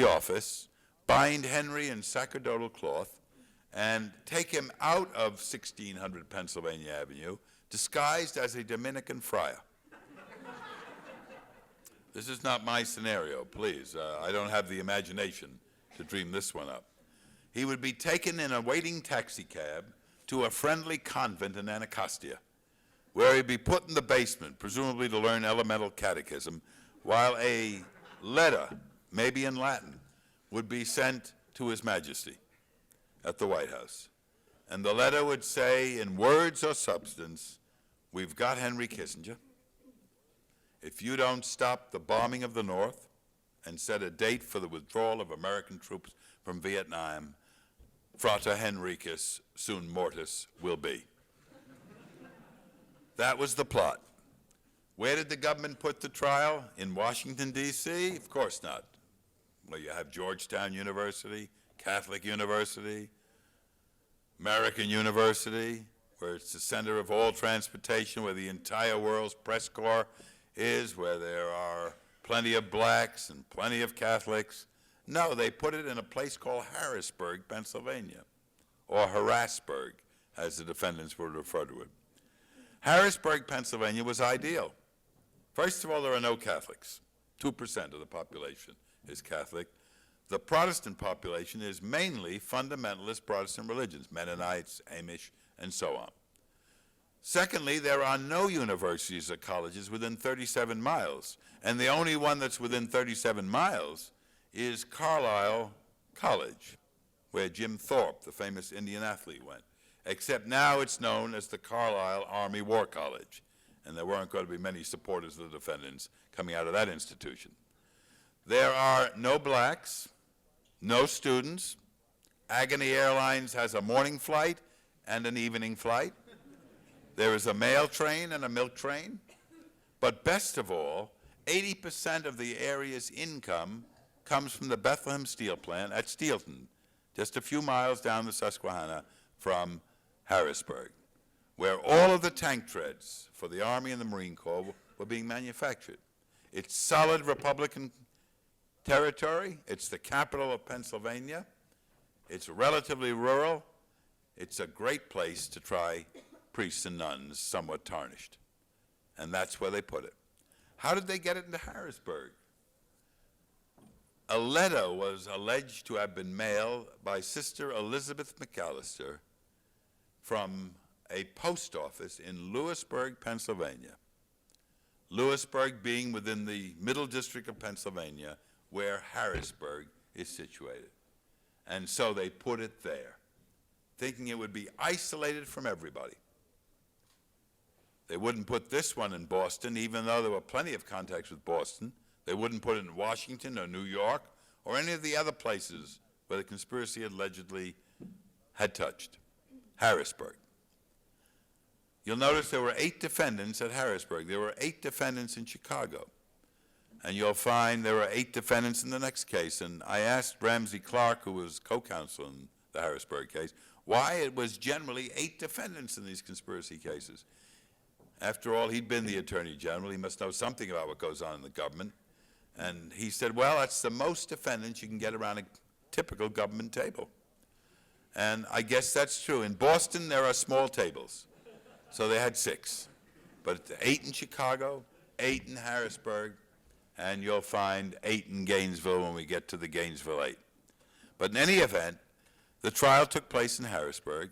office, bind Henry in sacerdotal cloth, and take him out of 1600 Pennsylvania Avenue, disguised as a Dominican friar. This is not my scenario, please. I don't have the imagination to dream this one up. He would be taken in a waiting taxicab to a friendly convent in Anacostia, where he'd be put in the basement, presumably to learn elemental catechism, while a letter, maybe in Latin, would be sent to His Majesty at the White House. And the letter would say, in words or substance, "We've got Henry Kissinger. If you don't stop the bombing of the North and set a date for the withdrawal of American troops from Vietnam, Frater Henricus sunt mortis will be." That was the plot. Where did the government put the trial? In Washington, D.C.? Of course not. Well, you have Georgetown University, Catholic University, American University, where it's the center of all transportation, where the entire world's press corps is, where there are plenty of blacks and plenty of Catholics. No, they put it in a place called Harrisburg, Pennsylvania, or Harassburg, as the defendants would refer to it. Harrisburg, Pennsylvania was ideal. First of all, there are no Catholics. 2% of the population is Catholic. The Protestant population is mainly fundamentalist Protestant religions, Mennonites, Amish, and so on. Secondly, there are no universities or colleges within 37 miles, and the only one that's within 37 miles is Carlisle College, where Jim Thorpe, the famous Indian athlete, went, except now it's known as the Carlisle Army War College, and there weren't going to be many supporters of the defendants coming out of that institution. There are no blacks, no students. Agony Airlines has a morning flight and an evening flight. There is a mail train and a milk train. But best of all, 80% of the area's income comes from the Bethlehem Steel Plant at Steelton, just a few miles down the Susquehanna from Harrisburg, where all of the tank treads for the Army and the Marine Corps were being manufactured. It's solid Republican territory. It's the capital of Pennsylvania. It's relatively rural. It's a great place to try priests and nuns somewhat tarnished. And that's where they put it. How did they get it into Harrisburg? A letter was alleged to have been mailed by Sister Elizabeth McAllister from a post office in Lewisburg, Pennsylvania. Lewisburg being within the Middle District of Pennsylvania, where Harrisburg is situated. And so they put it there, thinking it would be isolated from everybody. They wouldn't put this one in Boston, even though there were plenty of contacts with Boston. They wouldn't put it in Washington or New York or any of the other places where the conspiracy allegedly had touched. Harrisburg. You'll notice there were 8 defendants at Harrisburg. There were 8 defendants in Chicago. And you'll find there were 8 defendants in the next case. And I asked Ramsey Clark, who was co-counsel in the Harrisburg case, why it was generally 8 defendants in these conspiracy cases. After all, he'd been the Attorney General. He must know something about what goes on in the government. And he said, well, that's the most defendants you can get around a typical government table. And I guess that's true. In Boston, there are small tables. So they had 6. But 8 in Chicago, 8 in Harrisburg, and you'll find 8 in Gainesville when we get to the Gainesville 8. But in any event, the trial took place in Harrisburg,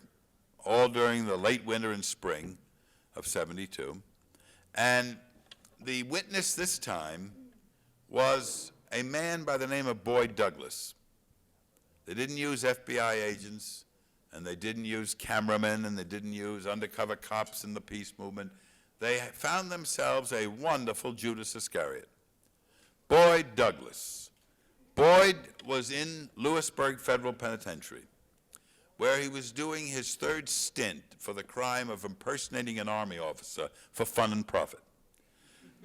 all during the late winter and spring of '72. And the witness this time was a man by the name of Boyd Douglas. They didn't use FBI agents, and they didn't use cameramen, and they didn't use undercover cops in the peace movement. They found themselves a wonderful Judas Iscariot. Boyd Douglas. Boyd was in Lewisburg Federal Penitentiary, where he was doing his 3rd stint for the crime of impersonating an Army officer for fun and profit.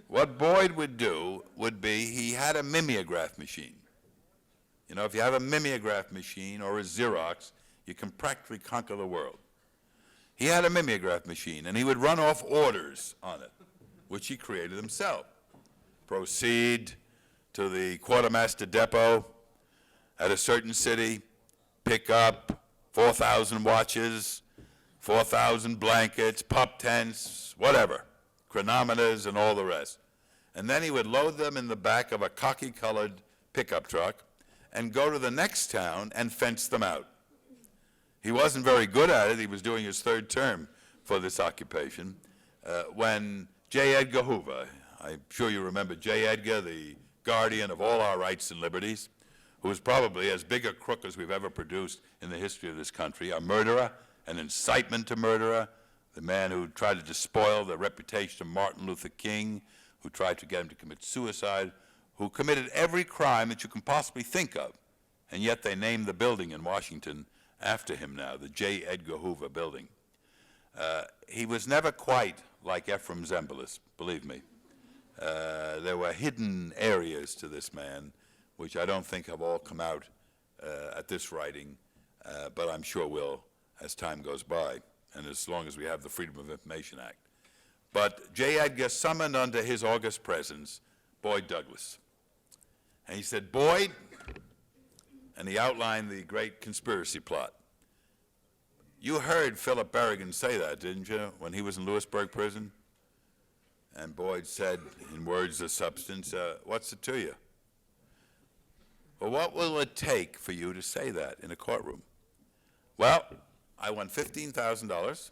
What Boyd would do would be, he had a mimeograph machine. You know, if you have a mimeograph machine or a Xerox, you can practically conquer the world. He had a mimeograph machine, and he would run off orders on it, which he created himself. Proceed to the quartermaster depot at a certain city, pick up 4,000 watches, 4,000 blankets, pup tents, whatever, chronometers and all the rest. And then he would load them in the back of a khaki-colored pickup truck and go to the next town and fence them out. He wasn't very good at it. He was doing his 3rd term for this occupation when J. Edgar Hoover, I'm sure you remember J. Edgar, the guardian of all our rights and liberties, who was probably as big a crook as we've ever produced in the history of this country, a murderer, an incitement to murderer, the man who tried to despoil the reputation of Martin Luther King, who tried to get him to commit suicide, who committed every crime that you can possibly think of, and yet they named the building in Washington after him now, the J. Edgar Hoover building. He was never quite like Ephraim Zimbalist, believe me. There were hidden areas to this man, which I don't think have all come out at this writing, but I'm sure will as time goes by, and as long as we have the Freedom of Information Act. But J. Edgar summoned under his august presence Boyd Douglas. And he said, Boyd, and he outlined the great conspiracy plot. You heard Philip Berrigan say that, didn't you, when he was in Lewisburg prison? And Boyd said, in words of substance, what's it to you? Well, what will it take for you to say that in a courtroom? Well, I want $15,000.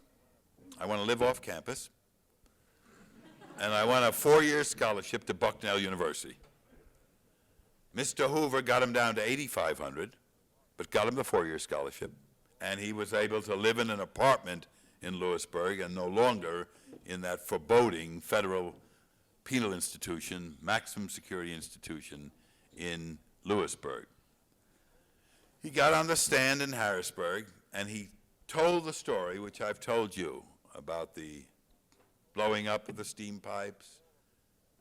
I want to live off campus. And I want a 4-year scholarship to Bucknell University. Mr. Hoover got him down to $8,500, but got him the 4-year scholarship. And he was able to live in an apartment in Lewisburg and no longer in that foreboding federal penal institution, maximum security institution in Lewisburg. He got on the stand in Harrisburg and he told the story, which I've told you, about the blowing up of the steam pipes,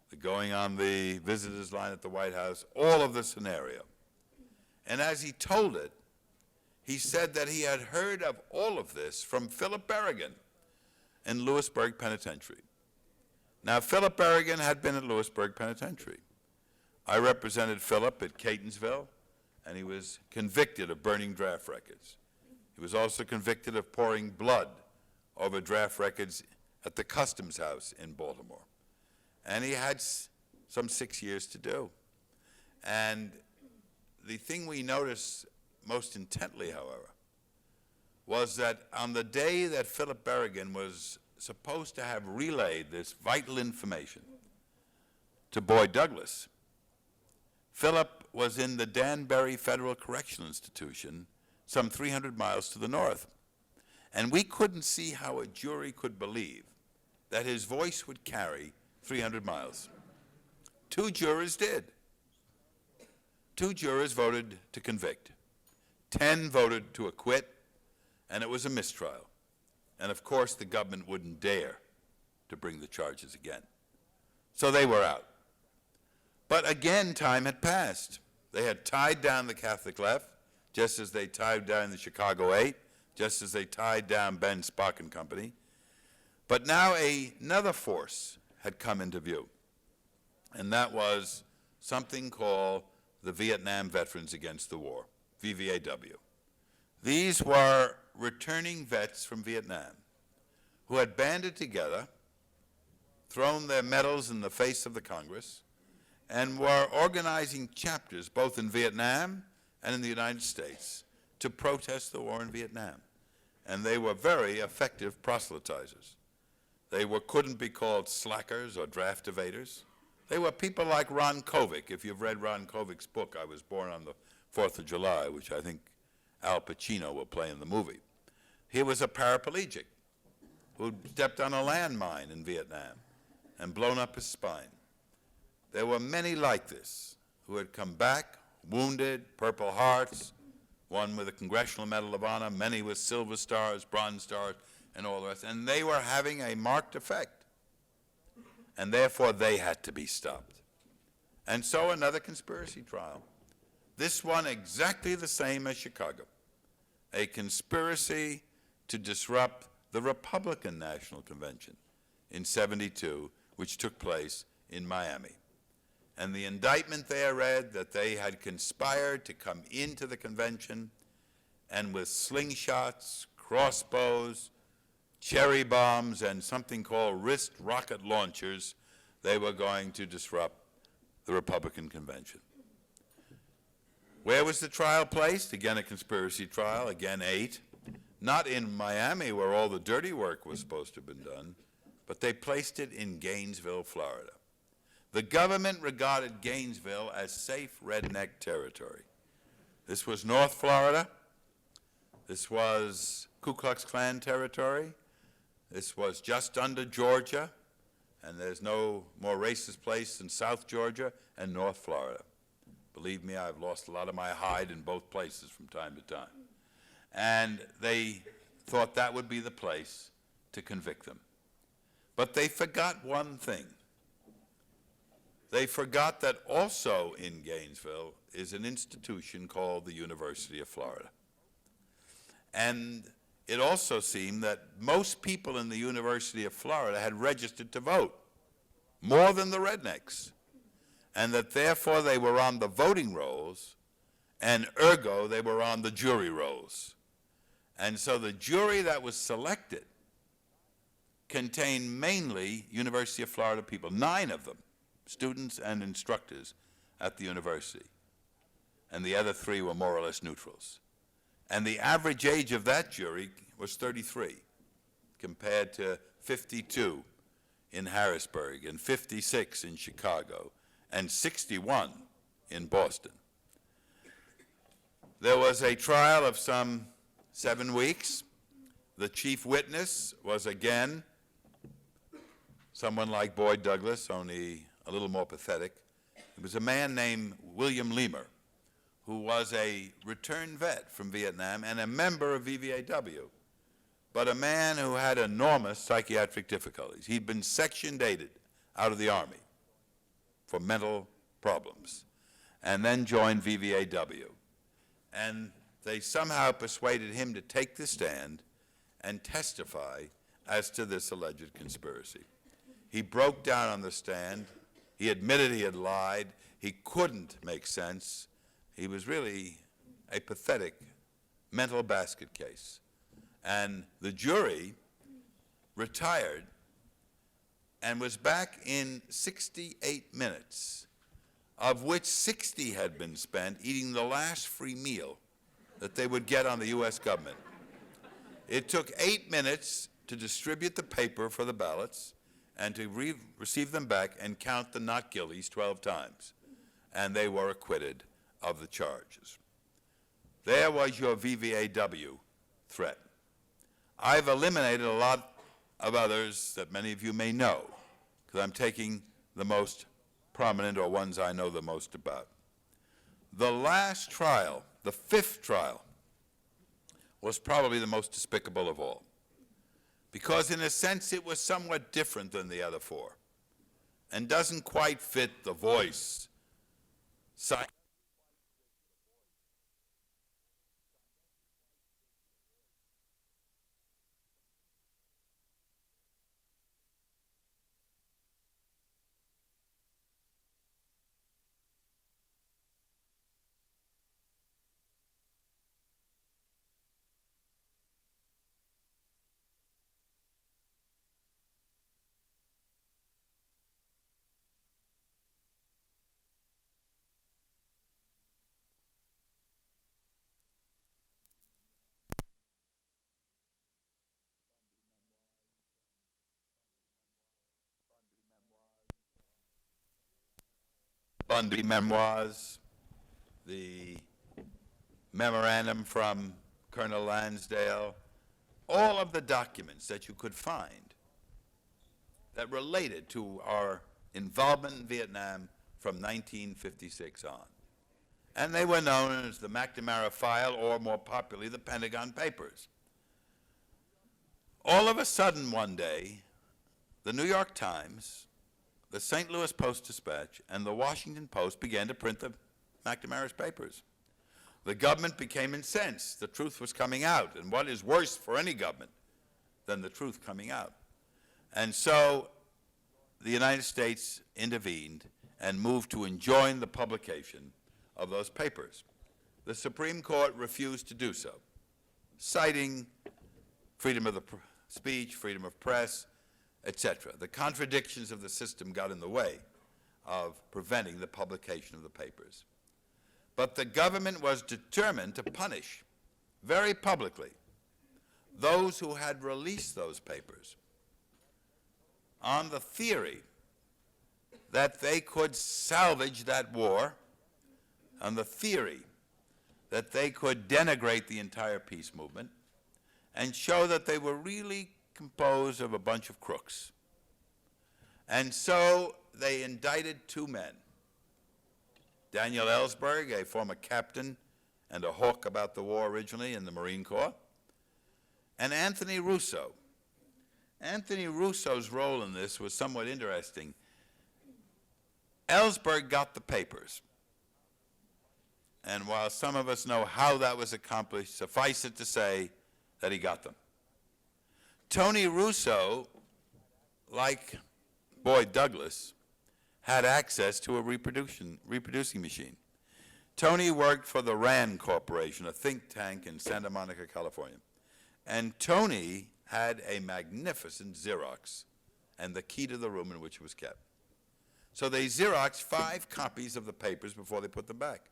the going on the visitors line at the White House, all of the scenario. And as he told it, he said that he had heard of all of this from Philip Berrigan in Lewisburg Penitentiary. Now, Philip Berrigan had been at Lewisburg Penitentiary. I represented Philip at Catonsville, and he was convicted of burning draft records. He was also convicted of pouring blood over draft records at the Customs House in Baltimore. And he had some 6 years to do. And the thing we noticed most intently, however, was that on the day that Philip Berrigan was supposed to have relayed this vital information to Boyd Douglas, Philip was in the Danbury Federal Correctional Institution, some 300 miles to the north. And we couldn't see how a jury could believe that his voice would carry 300 miles. 2 jurors did. 2 jurors voted to convict. 10 voted to acquit, and it was a mistrial. And of course, the government wouldn't dare to bring the charges again. So they were out. But again, time had passed. They had tied down the Catholic left, just as they tied down the Chicago 8, just as they tied down Ben Spock and Company. But now another force had come into view, and that was something called the Vietnam Veterans Against the War, VVAW. These were returning vets from Vietnam who had banded together, thrown their medals in the face of the Congress, and were organizing chapters both in Vietnam and in the United States to protest the war in Vietnam. And they were very effective proselytizers. They couldn't be called slackers or draft evaders. They were people like Ron Kovic. If you've read Ron Kovic's book, I Was Born on the 4th of July, which I think Al Pacino will play in the movie. He was a paraplegic who stepped on a landmine in Vietnam and blown up his spine. There were many like this who had come back, wounded, Purple Hearts, one with a Congressional Medal of Honor, many with Silver Stars, Bronze Stars, and all the rest. And they were having a marked effect. And therefore, they had to be stopped. And so another conspiracy trial. This one exactly the same as Chicago. A conspiracy to disrupt the Republican National Convention in '72, which took place in Miami. And the indictment there read that they had conspired to come into the convention and with slingshots, crossbows, cherry bombs, and something called wrist rocket launchers, they were going to disrupt the Republican convention. Where was the trial placed? Again, a conspiracy trial, again 8. Not in Miami, where all the dirty work was supposed to have been done, but they placed it in Gainesville, Florida. The government regarded Gainesville as safe redneck territory. This was North Florida. This was Ku Klux Klan territory. This was just under Georgia, and there's no more racist place than South Georgia and North Florida. Believe me, I've lost a lot of my hide in both places from time to time. And they thought that would be the place to convict them. But they forgot one thing. They forgot that also in Gainesville is an institution called the University of Florida. And it also seemed that most people in the University of Florida had registered to vote, more than the rednecks, and that therefore they were on the voting rolls, and ergo they were on the jury rolls. And so the jury that was selected contained mainly University of Florida people, 9 of them, students and instructors at the university. And the other 3 were more or less neutrals. And the average age of that jury was 33, compared to 52 in Harrisburg, and 56 in Chicago, and 61 in Boston. There was a trial of some 7 weeks. The chief witness was again someone like Boyd Douglas, only a little more pathetic. It was a man named William Leamer, who was a returned vet from Vietnam and a member of VVAW, but a man who had enormous psychiatric difficulties. He'd been Section 8'd out of the Army for mental problems, and then joined VVAW. And they somehow persuaded him to take the stand and testify as to this alleged conspiracy. He broke down on the stand. He admitted he had lied. He couldn't make sense. He was really a pathetic mental basket case. And the jury retired and was back in 68 minutes, of which 60 had been spent eating the last free meal that they would get on the U.S. government. It took 8 minutes to distribute the paper for the ballots and to receive them back and count the not guilties 12 times. And they were acquitted of the charges. There was your VVAW threat. I've eliminated a lot of others that many of you may know, because I'm taking the most prominent or ones I know the most about. The last trial, the 5th trial, was probably the most despicable of all, because in a sense it was somewhat different than the other 4 and doesn't quite fit the voice. Bundy memoirs, the memorandum from Colonel Lansdale, all of the documents that you could find that related to our involvement in Vietnam from 1956 on. And they were known as the McNamara File, or more popularly, the Pentagon Papers. All of a sudden one day, the New York Times, the St. Louis Post-Dispatch, and the Washington Post began to print the McNamara's papers. The government became incensed. The truth was coming out, and what is worse for any government than the truth coming out? And so the United States intervened and moved to enjoin the publication of those papers. The Supreme Court refused to do so, citing freedom of the speech, freedom of press, etc. The contradictions of the system got in the way of preventing the publication of the papers. But the government was determined to punish very publicly those who had released those papers on the theory that they could salvage that war, on the theory that they could denigrate the entire peace movement and show that they were really composed of a bunch of crooks. And so they indicted 2 men, Daniel Ellsberg, a former captain and a hawk about the war originally in the Marine Corps, and Anthony Russo. Anthony Russo's role in this was somewhat interesting. Ellsberg got the papers, and while some of us know how that was accomplished, suffice it to say that he got them. Tony Russo, like Boyd Douglas, had access to a reproducing machine. Tony worked for the RAND Corporation, a think tank in Santa Monica, California. And Tony had a magnificent Xerox and the key to the room in which it was kept. So they Xeroxed 5 copies of the papers before they put them back.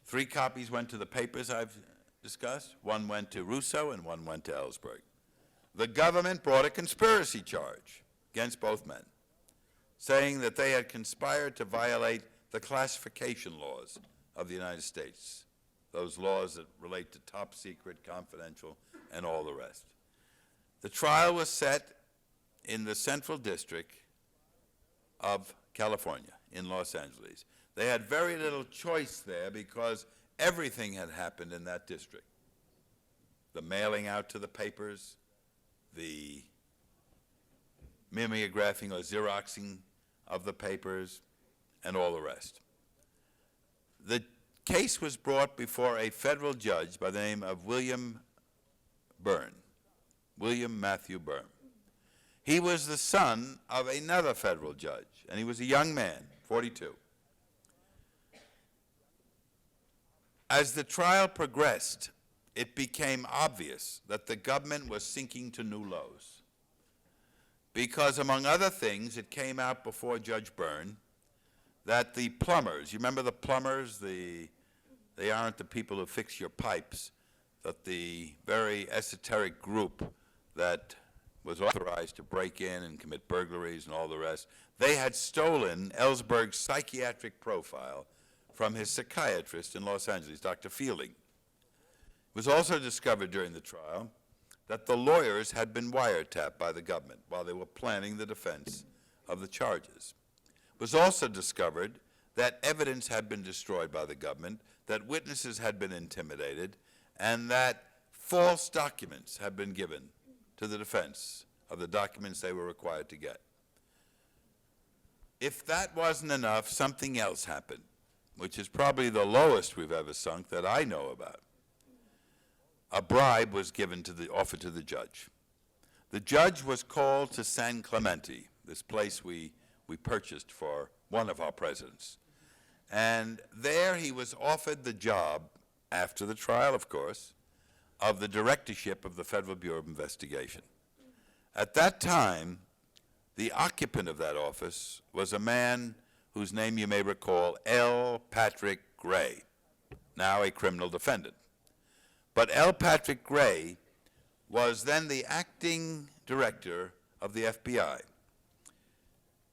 3 copies went to the papers I've discussed, 1 went to Russo, and 1 went to Ellsberg. The government brought a conspiracy charge against both men, saying that they had conspired to violate the classification laws of the United States, those laws that relate to top secret, confidential, and all the rest. The trial was set in the Central District of California, in Los Angeles. They had very little choice there because everything had happened in that district. The mailing out to the papers, the mimeographing or Xeroxing of the papers, and all the rest. The case was brought before a federal judge by the name of William Matthew Byrne. He was the son of another federal judge, and he was a young man, 42. As the trial progressed, it became obvious that the government was sinking to new lows, because, among other things, it came out before Judge Byrne that the plumbers, you remember the plumbers, they aren't the people who fix your pipes, but the very esoteric group that was authorized to break in and commit burglaries and all the rest, they had stolen Ellsberg's psychiatric profile from his psychiatrist in Los Angeles, Dr. Fielding. It was also discovered during the trial that the lawyers had been wiretapped by the government while they were planning the defense of the charges. It was also discovered that evidence had been destroyed by the government, that witnesses had been intimidated, and that false documents had been given to the defense of the documents they were required to get. If that wasn't enough, something else happened, which is probably the lowest we've ever sunk that I know about. A bribe was offered to the judge. The judge was called to San Clemente, this place we purchased for one of our presidents. And there he was offered the job, after the trial, of course, of the directorship of the Federal Bureau of Investigation. At that time, the occupant of that office was a man whose name you may recall, L. Patrick Gray, now a criminal defendant. But L. Patrick Gray was then the acting director of the FBI.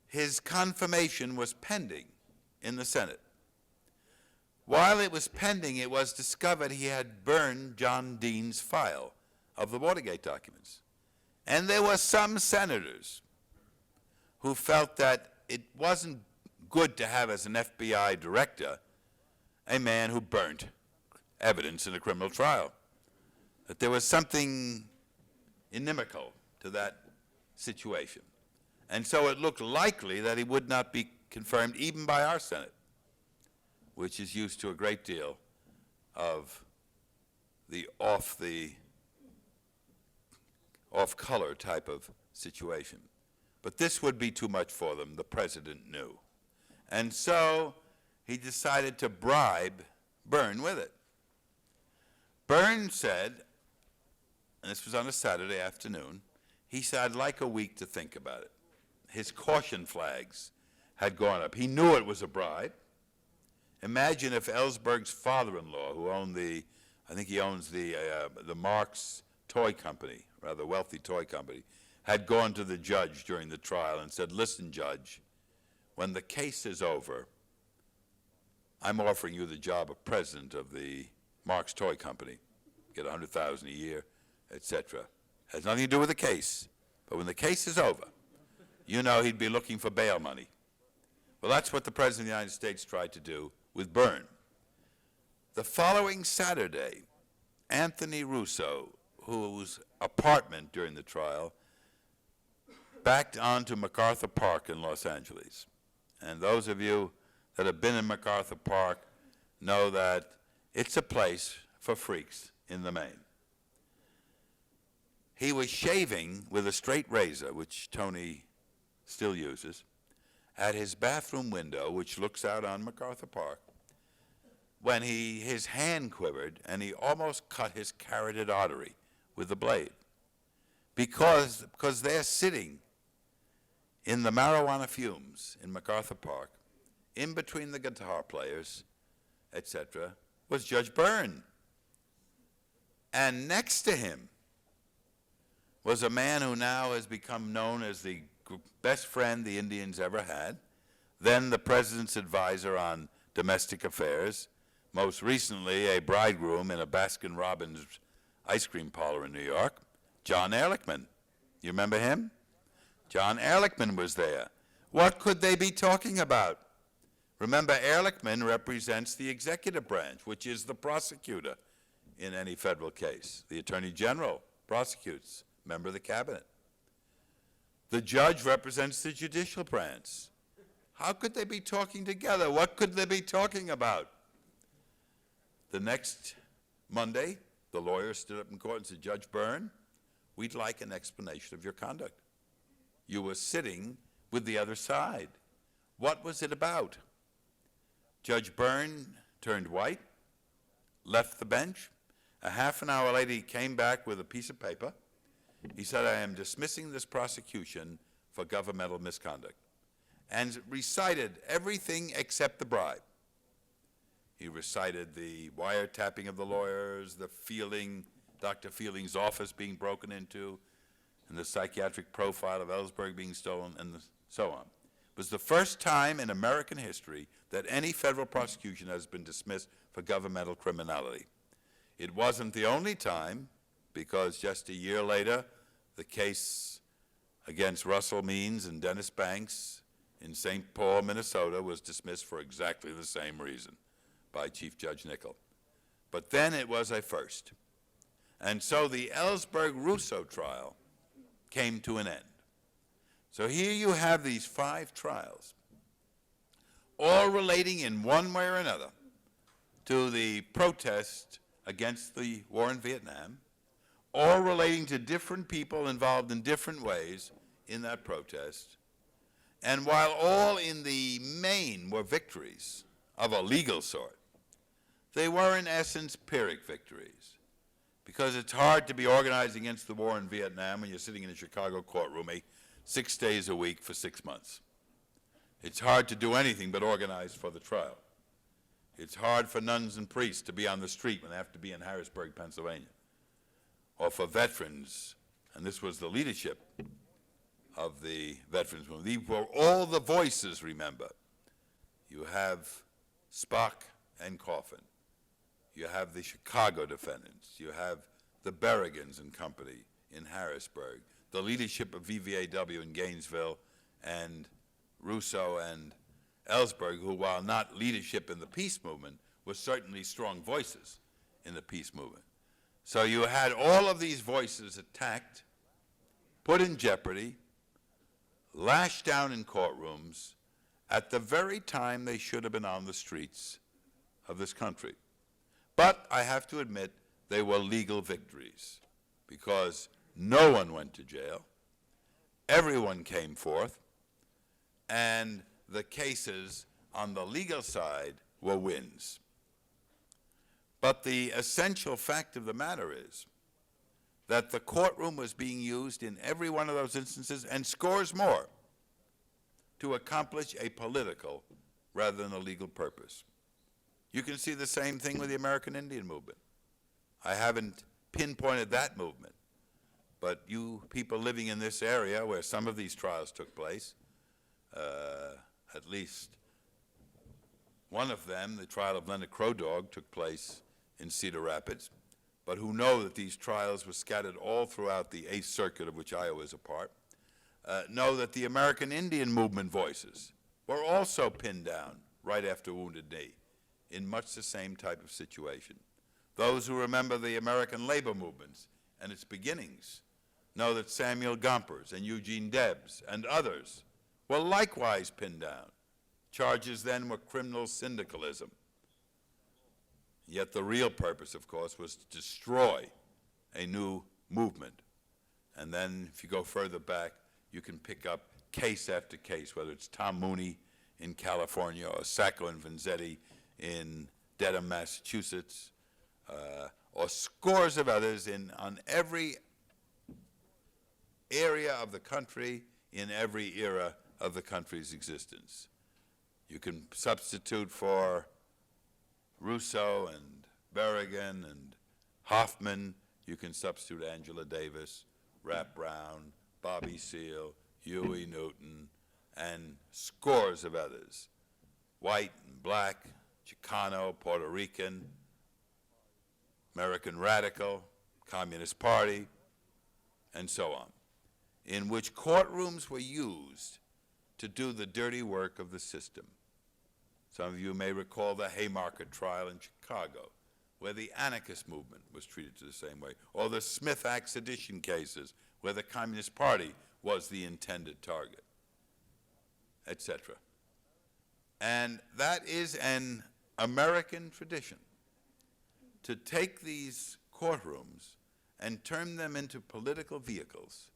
His confirmation was pending in the Senate. While it was pending, it was discovered he had burned John Dean's file of the Watergate documents. And there were some senators who felt that it wasn't good to have as an FBI director a man who burnt evidence in a criminal trial. That there was something inimical to that situation. And so it looked likely that he would not be confirmed even by our Senate, which is used to a great deal of the off-color type of situation. But this would be too much for them, the president knew. And so he decided to bribe Byrne with it. Byrne said, and this was on a Saturday afternoon, he said, "I'd like a week to think about it." His caution flags had gone up. He knew it was a bribe. Imagine if Ellsberg's father-in-law, who owned I think he owns the Marx toy company, rather wealthy toy company, had gone to the judge during the trial and said, "Listen, Judge, when the case is over, I'm offering you the job of president of the Marx toy company. Get $100,000 a year, etc." Has nothing to do with the case. But when the case is over, you know he'd be looking for bail money. Well, that's what the President of the United States tried to do with Byrne. The following Saturday, Anthony Russo, whose apartment during the trial backed onto MacArthur Park in Los Angeles. And those of you that have been in MacArthur Park know that it's a place for freaks in the main. He was shaving with a straight razor, which Tony still uses, at his bathroom window, which looks out on MacArthur Park, when his hand quivered and he almost cut his carotid artery with the blade. Because they're sitting in the marijuana fumes in MacArthur Park, in between the guitar players, etc., was Judge Byrne. And next to him was a man who now has become known as the best friend the Indians ever had, then the president's advisor on domestic affairs, most recently a bridegroom in a Baskin-Robbins ice cream parlor in New York, John Ehrlichman. You remember him? John Ehrlichman was there. What could they be talking about? Remember, Ehrlichman represents the executive branch, which is the prosecutor in any federal case. The Attorney General prosecutes, member of the cabinet. The judge represents the judicial branch. How could they be talking together? What could they be talking about? The next Monday, the lawyer stood up in court and said, "Judge Byrne, we'd like an explanation of your conduct. You were sitting with the other side. What was it about?" Judge Byrne turned white, left the bench. A half an hour later, he came back with a piece of paper. He said, "I am dismissing this prosecution for governmental misconduct and recited everything except the bribe. He recited the wiretapping of the lawyers, the Dr. Fielding's office being broken into, and the psychiatric profile of Ellsberg being stolen, and so on. It was the first time in American history that any federal prosecution has been dismissed for governmental criminality. It wasn't the only time, because just a year later, the case against Russell Means and Dennis Banks in St. Paul, Minnesota, was dismissed for exactly the same reason by Chief Judge Nichol. But then it was a first. And so the Ellsberg-Russo trial came to an end. So here you have these 5 trials, all relating in one way or another to the protest against the war in Vietnam, all relating to different people involved in different ways in that protest. And while all in the main were victories of a legal sort, they were in essence Pyrrhic victories, because it's hard to be organized against the war in Vietnam when you're sitting in a Chicago courtroom 6 days a week for 6 months. It's hard to do anything but organize for the trial. It's hard for nuns and priests to be on the street when they have to be in Harrisburg, Pennsylvania, or for veterans, and this was the leadership of the veterans movement. These were all the voices, remember. You have Spock and Coffin. You have the Chicago defendants. You have the Berrigans and company in Harrisburg. The leadership of VVAW in Gainesville, and Russo and Ellsberg, who, while not leadership in the peace movement, were certainly strong voices in the peace movement. So you had all of these voices attacked, put in jeopardy, lashed down in courtrooms at the very time they should have been on the streets of this country. But I have to admit, they were legal victories, because no one went to jail, everyone came forth, and the cases on the legal side were wins. But the essential fact of the matter is that the courtroom was being used in every one of those instances, and scores more, to accomplish a political rather than a legal purpose. You can see the same thing with the American Indian movement. I haven't pinpointed that movement, but you people living in this area where some of these trials took place, at least one of them, the trial of Leonard Crow Dog, took place in Cedar Rapids, but who know that these trials were scattered all throughout the 8th Circuit, of which Iowa is a part, know that the American Indian movement voices were also pinned down right after Wounded Knee in much the same type of situation. Those who remember the American labor movements and its beginnings know that Samuel Gompers and Eugene Debs and others were likewise pinned down. Charges then were criminal syndicalism. Yet the real purpose, of course, was to destroy a new movement. And then if you go further back, you can pick up case after case, whether it's Tom Mooney in California or Sacco and Vanzetti in Dedham, Massachusetts, or scores of others on every area of the country, in every era of the country's existence. You can substitute for Russo and Berrigan and Hoffman, you can substitute Angela Davis, Rap Brown, Bobby Seale, Huey Newton, and scores of others, white and black, Chicano, Puerto Rican, American Radical, Communist Party, and so on, in which courtrooms were used to do the dirty work of the system. Some of you may recall the Haymarket trial in Chicago, where the anarchist movement was treated the same way, or the Smith Act sedition cases, where the Communist Party was the intended target, etc. And that is an American tradition, to take these courtrooms and turn them into political vehicles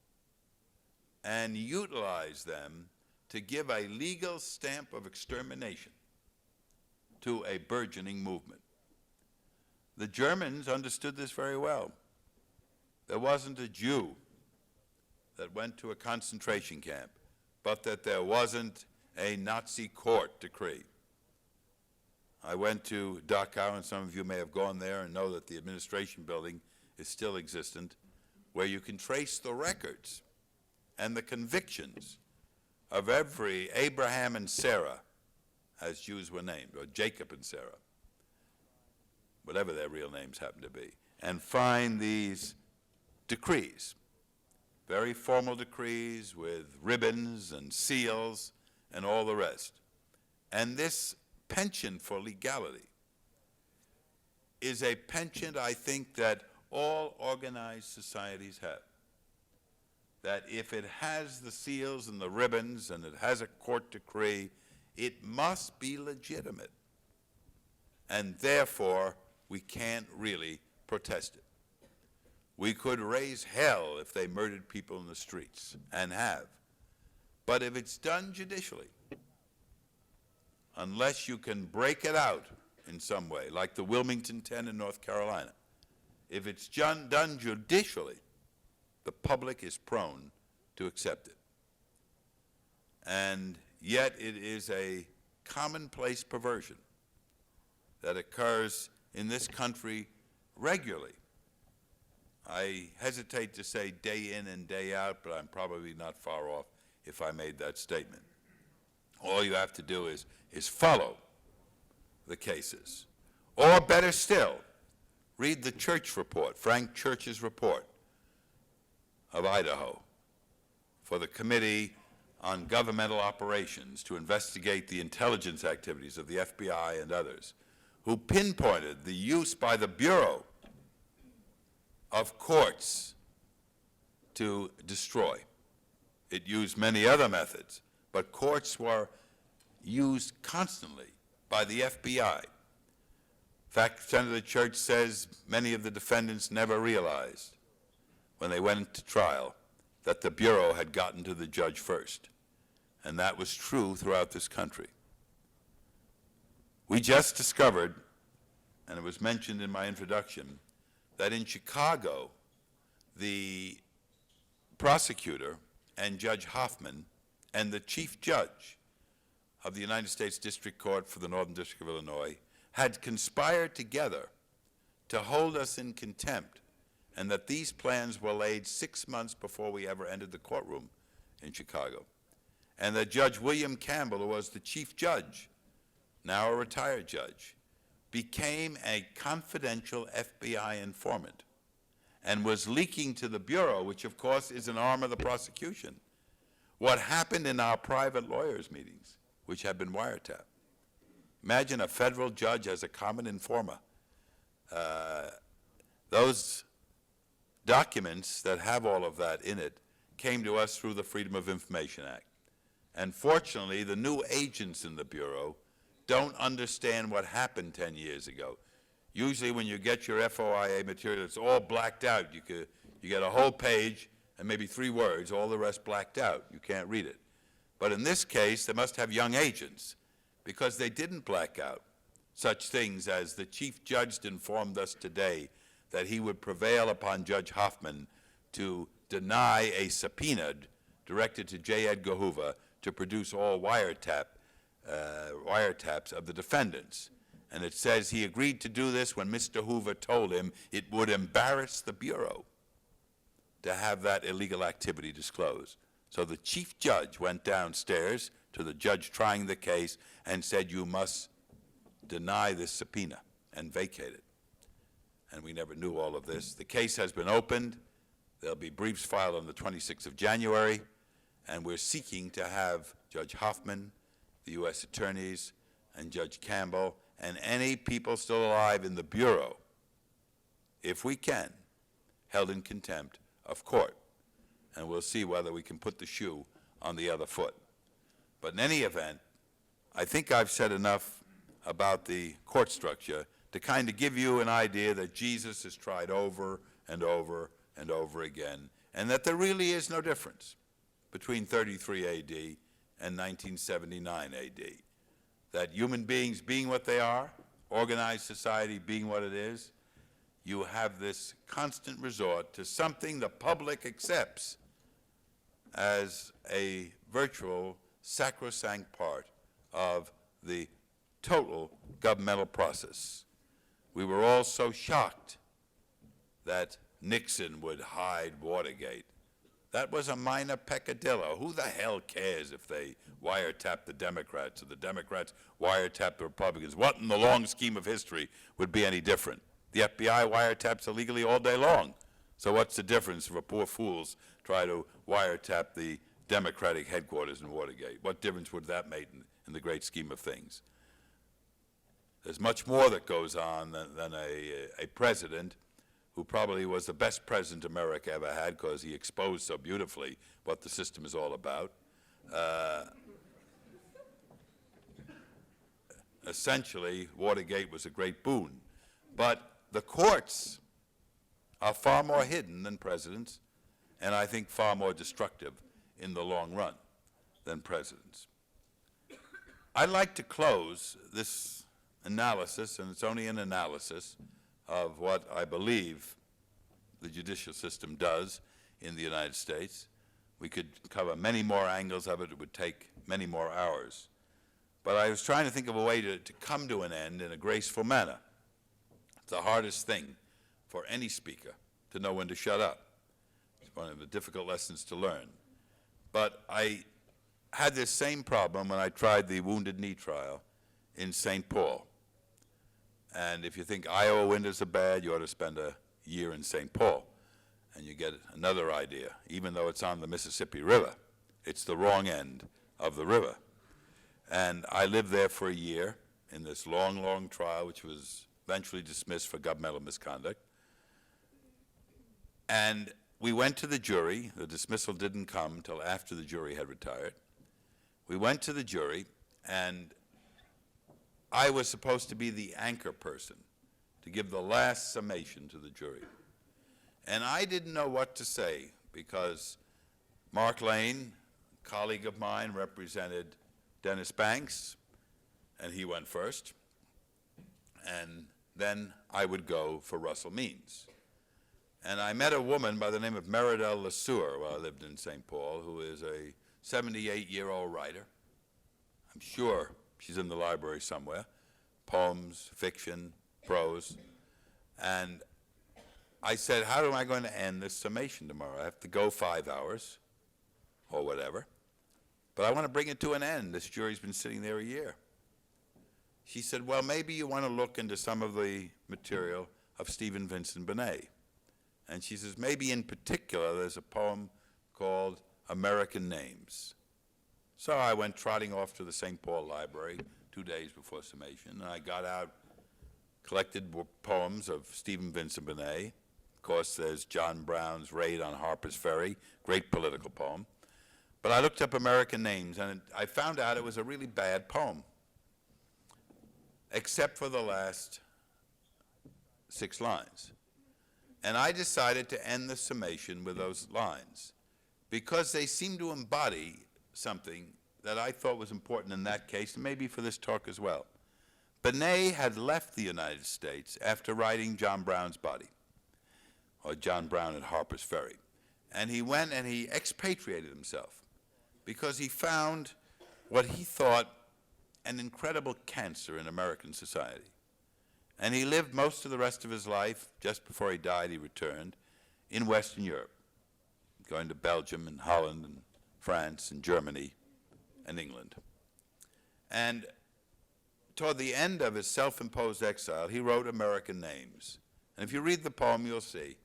and utilize them to give a legal stamp of extermination to a burgeoning movement. The Germans understood this very well. There wasn't a Jew that went to a concentration camp but that there wasn't a Nazi court decree. I went to Dachau, and some of you may have gone there and know that the administration building is still existent, where you can trace the records and the convictions of every Abraham and Sarah, as Jews were named, or Jacob and Sarah, whatever their real names happen to be, and find these decrees, very formal decrees with ribbons and seals and all the rest. And this penchant for legality is a penchant, I think, that all organized societies have. That if it has the seals and the ribbons and it has a court decree, it must be legitimate. And therefore, we can't really protest it. We could raise hell if they murdered people in the streets, and have. But if it's done judicially, unless you can break it out in some way, like the Wilmington 10 in North Carolina, if it's done judicially, the public is prone to accept it. And yet it is a commonplace perversion that occurs in this country regularly. I hesitate to say day in and day out, but I'm probably not far off if I made that statement. All you have to do is follow the cases. Or better still, read the Church report, Frank Church's report of Idaho for the Committee on Governmental Operations to investigate the intelligence activities of the FBI and others, who pinpointed the use by the Bureau of courts to destroy. It used many other methods, but courts were used constantly by the FBI. In fact, Senator Church says many of the defendants never realized when they went to trial that the Bureau had gotten to the judge first. And that was true throughout this country. We just discovered, and it was mentioned in my introduction, that in Chicago, the prosecutor and Judge Hoffman and the chief judge of the United States District Court for the Northern District of Illinois had conspired together to hold us in contempt, and that these plans were laid 6 months before we ever entered the courtroom in Chicago. And that Judge William Campbell, who was the chief judge, now a retired judge, became a confidential FBI informant and was leaking to the Bureau, which of course is an arm of the prosecution, what happened in our private lawyers' meetings, which had been wiretapped. Imagine a federal judge as a common informer. Those documents that have all of that in it came to us through the Freedom of Information Act. And fortunately, the new agents in the Bureau don't understand what happened 10 years ago. Usually when you get your FOIA material, it's all blacked out. You get a whole page and maybe 3 words, all the rest blacked out. You can't read it. But in this case, they must have young agents, because they didn't black out such things as the chief judge informed us today that he would prevail upon Judge Hoffman to deny a subpoena directed to J. Edgar Hoover to produce all wiretaps of the defendants. And it says he agreed to do this when Mr. Hoover told him it would embarrass the Bureau to have that illegal activity disclosed. So the chief judge went downstairs to the judge trying the case and said, you must deny this subpoena and vacate it. And we never knew all of this. The case has been opened. There'll be briefs filed on the 26th of January, and we're seeking to have Judge Hoffman, the U.S. attorneys, and Judge Campbell, and any people still alive in the Bureau, if we can, held in contempt of court. And we'll see whether we can put the shoe on the other foot. But in any event, I think I've said enough about the court structure to kind of give you an idea that Jesus is tried over and over and over again, and that there really is no difference between 33 AD and 1979 AD. That human beings being what they are, organized society being what it is, you have this constant resort to something the public accepts as a virtual, sacrosanct part of the total governmental process. We were all so shocked that Nixon would hide Watergate. That was a minor peccadillo. Who the hell cares if they wiretap the Democrats or the Democrats wiretap the Republicans? What in the long scheme of history would be any different? The FBI wiretaps illegally all day long. So what's the difference if a poor fools try to wiretap the Democratic headquarters in Watergate? What difference would that make in the great scheme of things? There's much more that goes on than a president who probably was the best president America ever had because he exposed so beautifully what the system is all about. Essentially, Watergate was a great boon. But the courts are far more hidden than presidents, and I think far more destructive in the long run than presidents. I'd like to close this analysis, and it's only an analysis, of what I believe the judicial system does in the United States. We could cover many more angles of it. It would take many more hours. But I was trying to think of a way to come to an end in a graceful manner. It's the hardest thing for any speaker to know when to shut up. It's one of the difficult lessons to learn. But I had this same problem when I tried the Wounded Knee trial in St. Paul. And if you think Iowa winters are bad, you ought to spend a year in St. Paul, and you get another idea. Even though it's on the Mississippi River, it's the wrong end of the river. And I lived there for a year in this long, long trial, which was eventually dismissed for governmental misconduct. And we went to the jury. The dismissal didn't come until after the jury had retired. We went to the jury, and I was supposed to be the anchor person to give the last summation to the jury. And I didn't know what to say because Mark Lane, a colleague of mine, represented Dennis Banks, and he went first. And then I would go for Russell Means. And I met a woman by the name of Meridel LeSueur while I lived in St. Paul, who is a 78-year-old writer. I'm sure she's in the library somewhere. Poems, fiction, prose. And I said, how am I going to end this summation tomorrow? I have to go 5 hours or whatever. But I want to bring it to an end. This jury's been sitting there a year. She said, well, maybe you want to look into some of the material of Stephen Vincent Benet. And she says, maybe in particular, there's a poem called American Names. So I went trotting off to the St. Paul Library 2 days before summation, and I got out, collected poems of Stephen Vincent Benet. Of course, there's John Brown's Raid on Harper's Ferry, great political poem. But I looked up American Names, and I found out it was a really bad poem, except for the last 6 lines. And I decided to end the summation with those lines because they seem to embody something that I thought was important in that case, and maybe for this talk as well. Benet had left the United States after writing John Brown's Body, or John Brown at Harper's Ferry. And he went and he expatriated himself because he found what he thought an incredible cancer in American society. And he lived most of the rest of his life, just before he died, he returned, in Western Europe, going to Belgium and Holland and France and Germany and England. And toward the end of his self-imposed exile, he wrote American Names. And if you read the poem, you'll see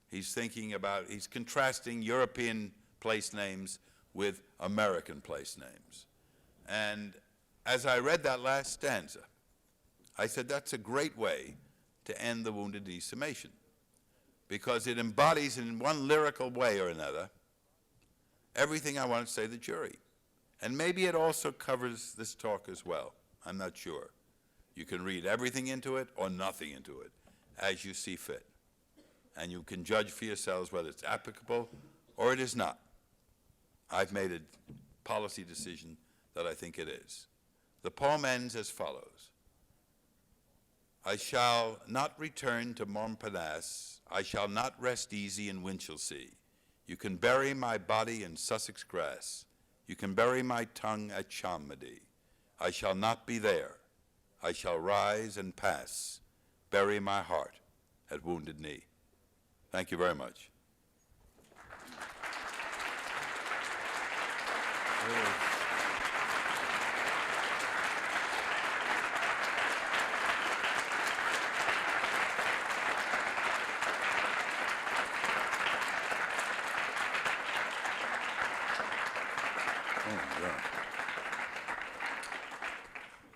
he's he's contrasting European place names with American place names. And as I read that last stanza, I said, that's a great way to end the Wounded Knee summation, because it embodies in one lyrical way or another everything I want to say to the jury. And maybe it also covers this talk as well. I'm not sure. You can read everything into it or nothing into it, as you see fit. And you can judge for yourselves whether it's applicable or it is not. I've made a policy decision that I think it is. The poem ends as follows. I shall not return to Montparnasse. I shall not rest easy in Winchelsea. You can bury my body in Sussex grass. You can bury my tongue at Chamedy. I shall not be there. I shall rise and pass. Bury my heart at Wounded Knee. Thank you very much.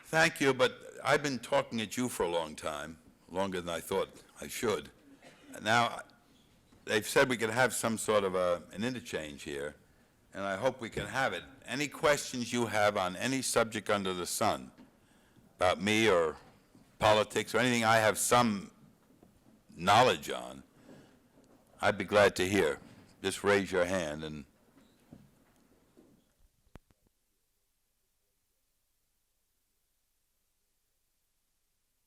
Thank you, but I've been talking at you for a long time, longer than I thought I should. Now, they've said we could have some sort of an interchange here, and I hope we can have it. Any questions you have on any subject under the sun, about me or politics or anything I have some knowledge on, I'd be glad to hear. Just raise your hand, and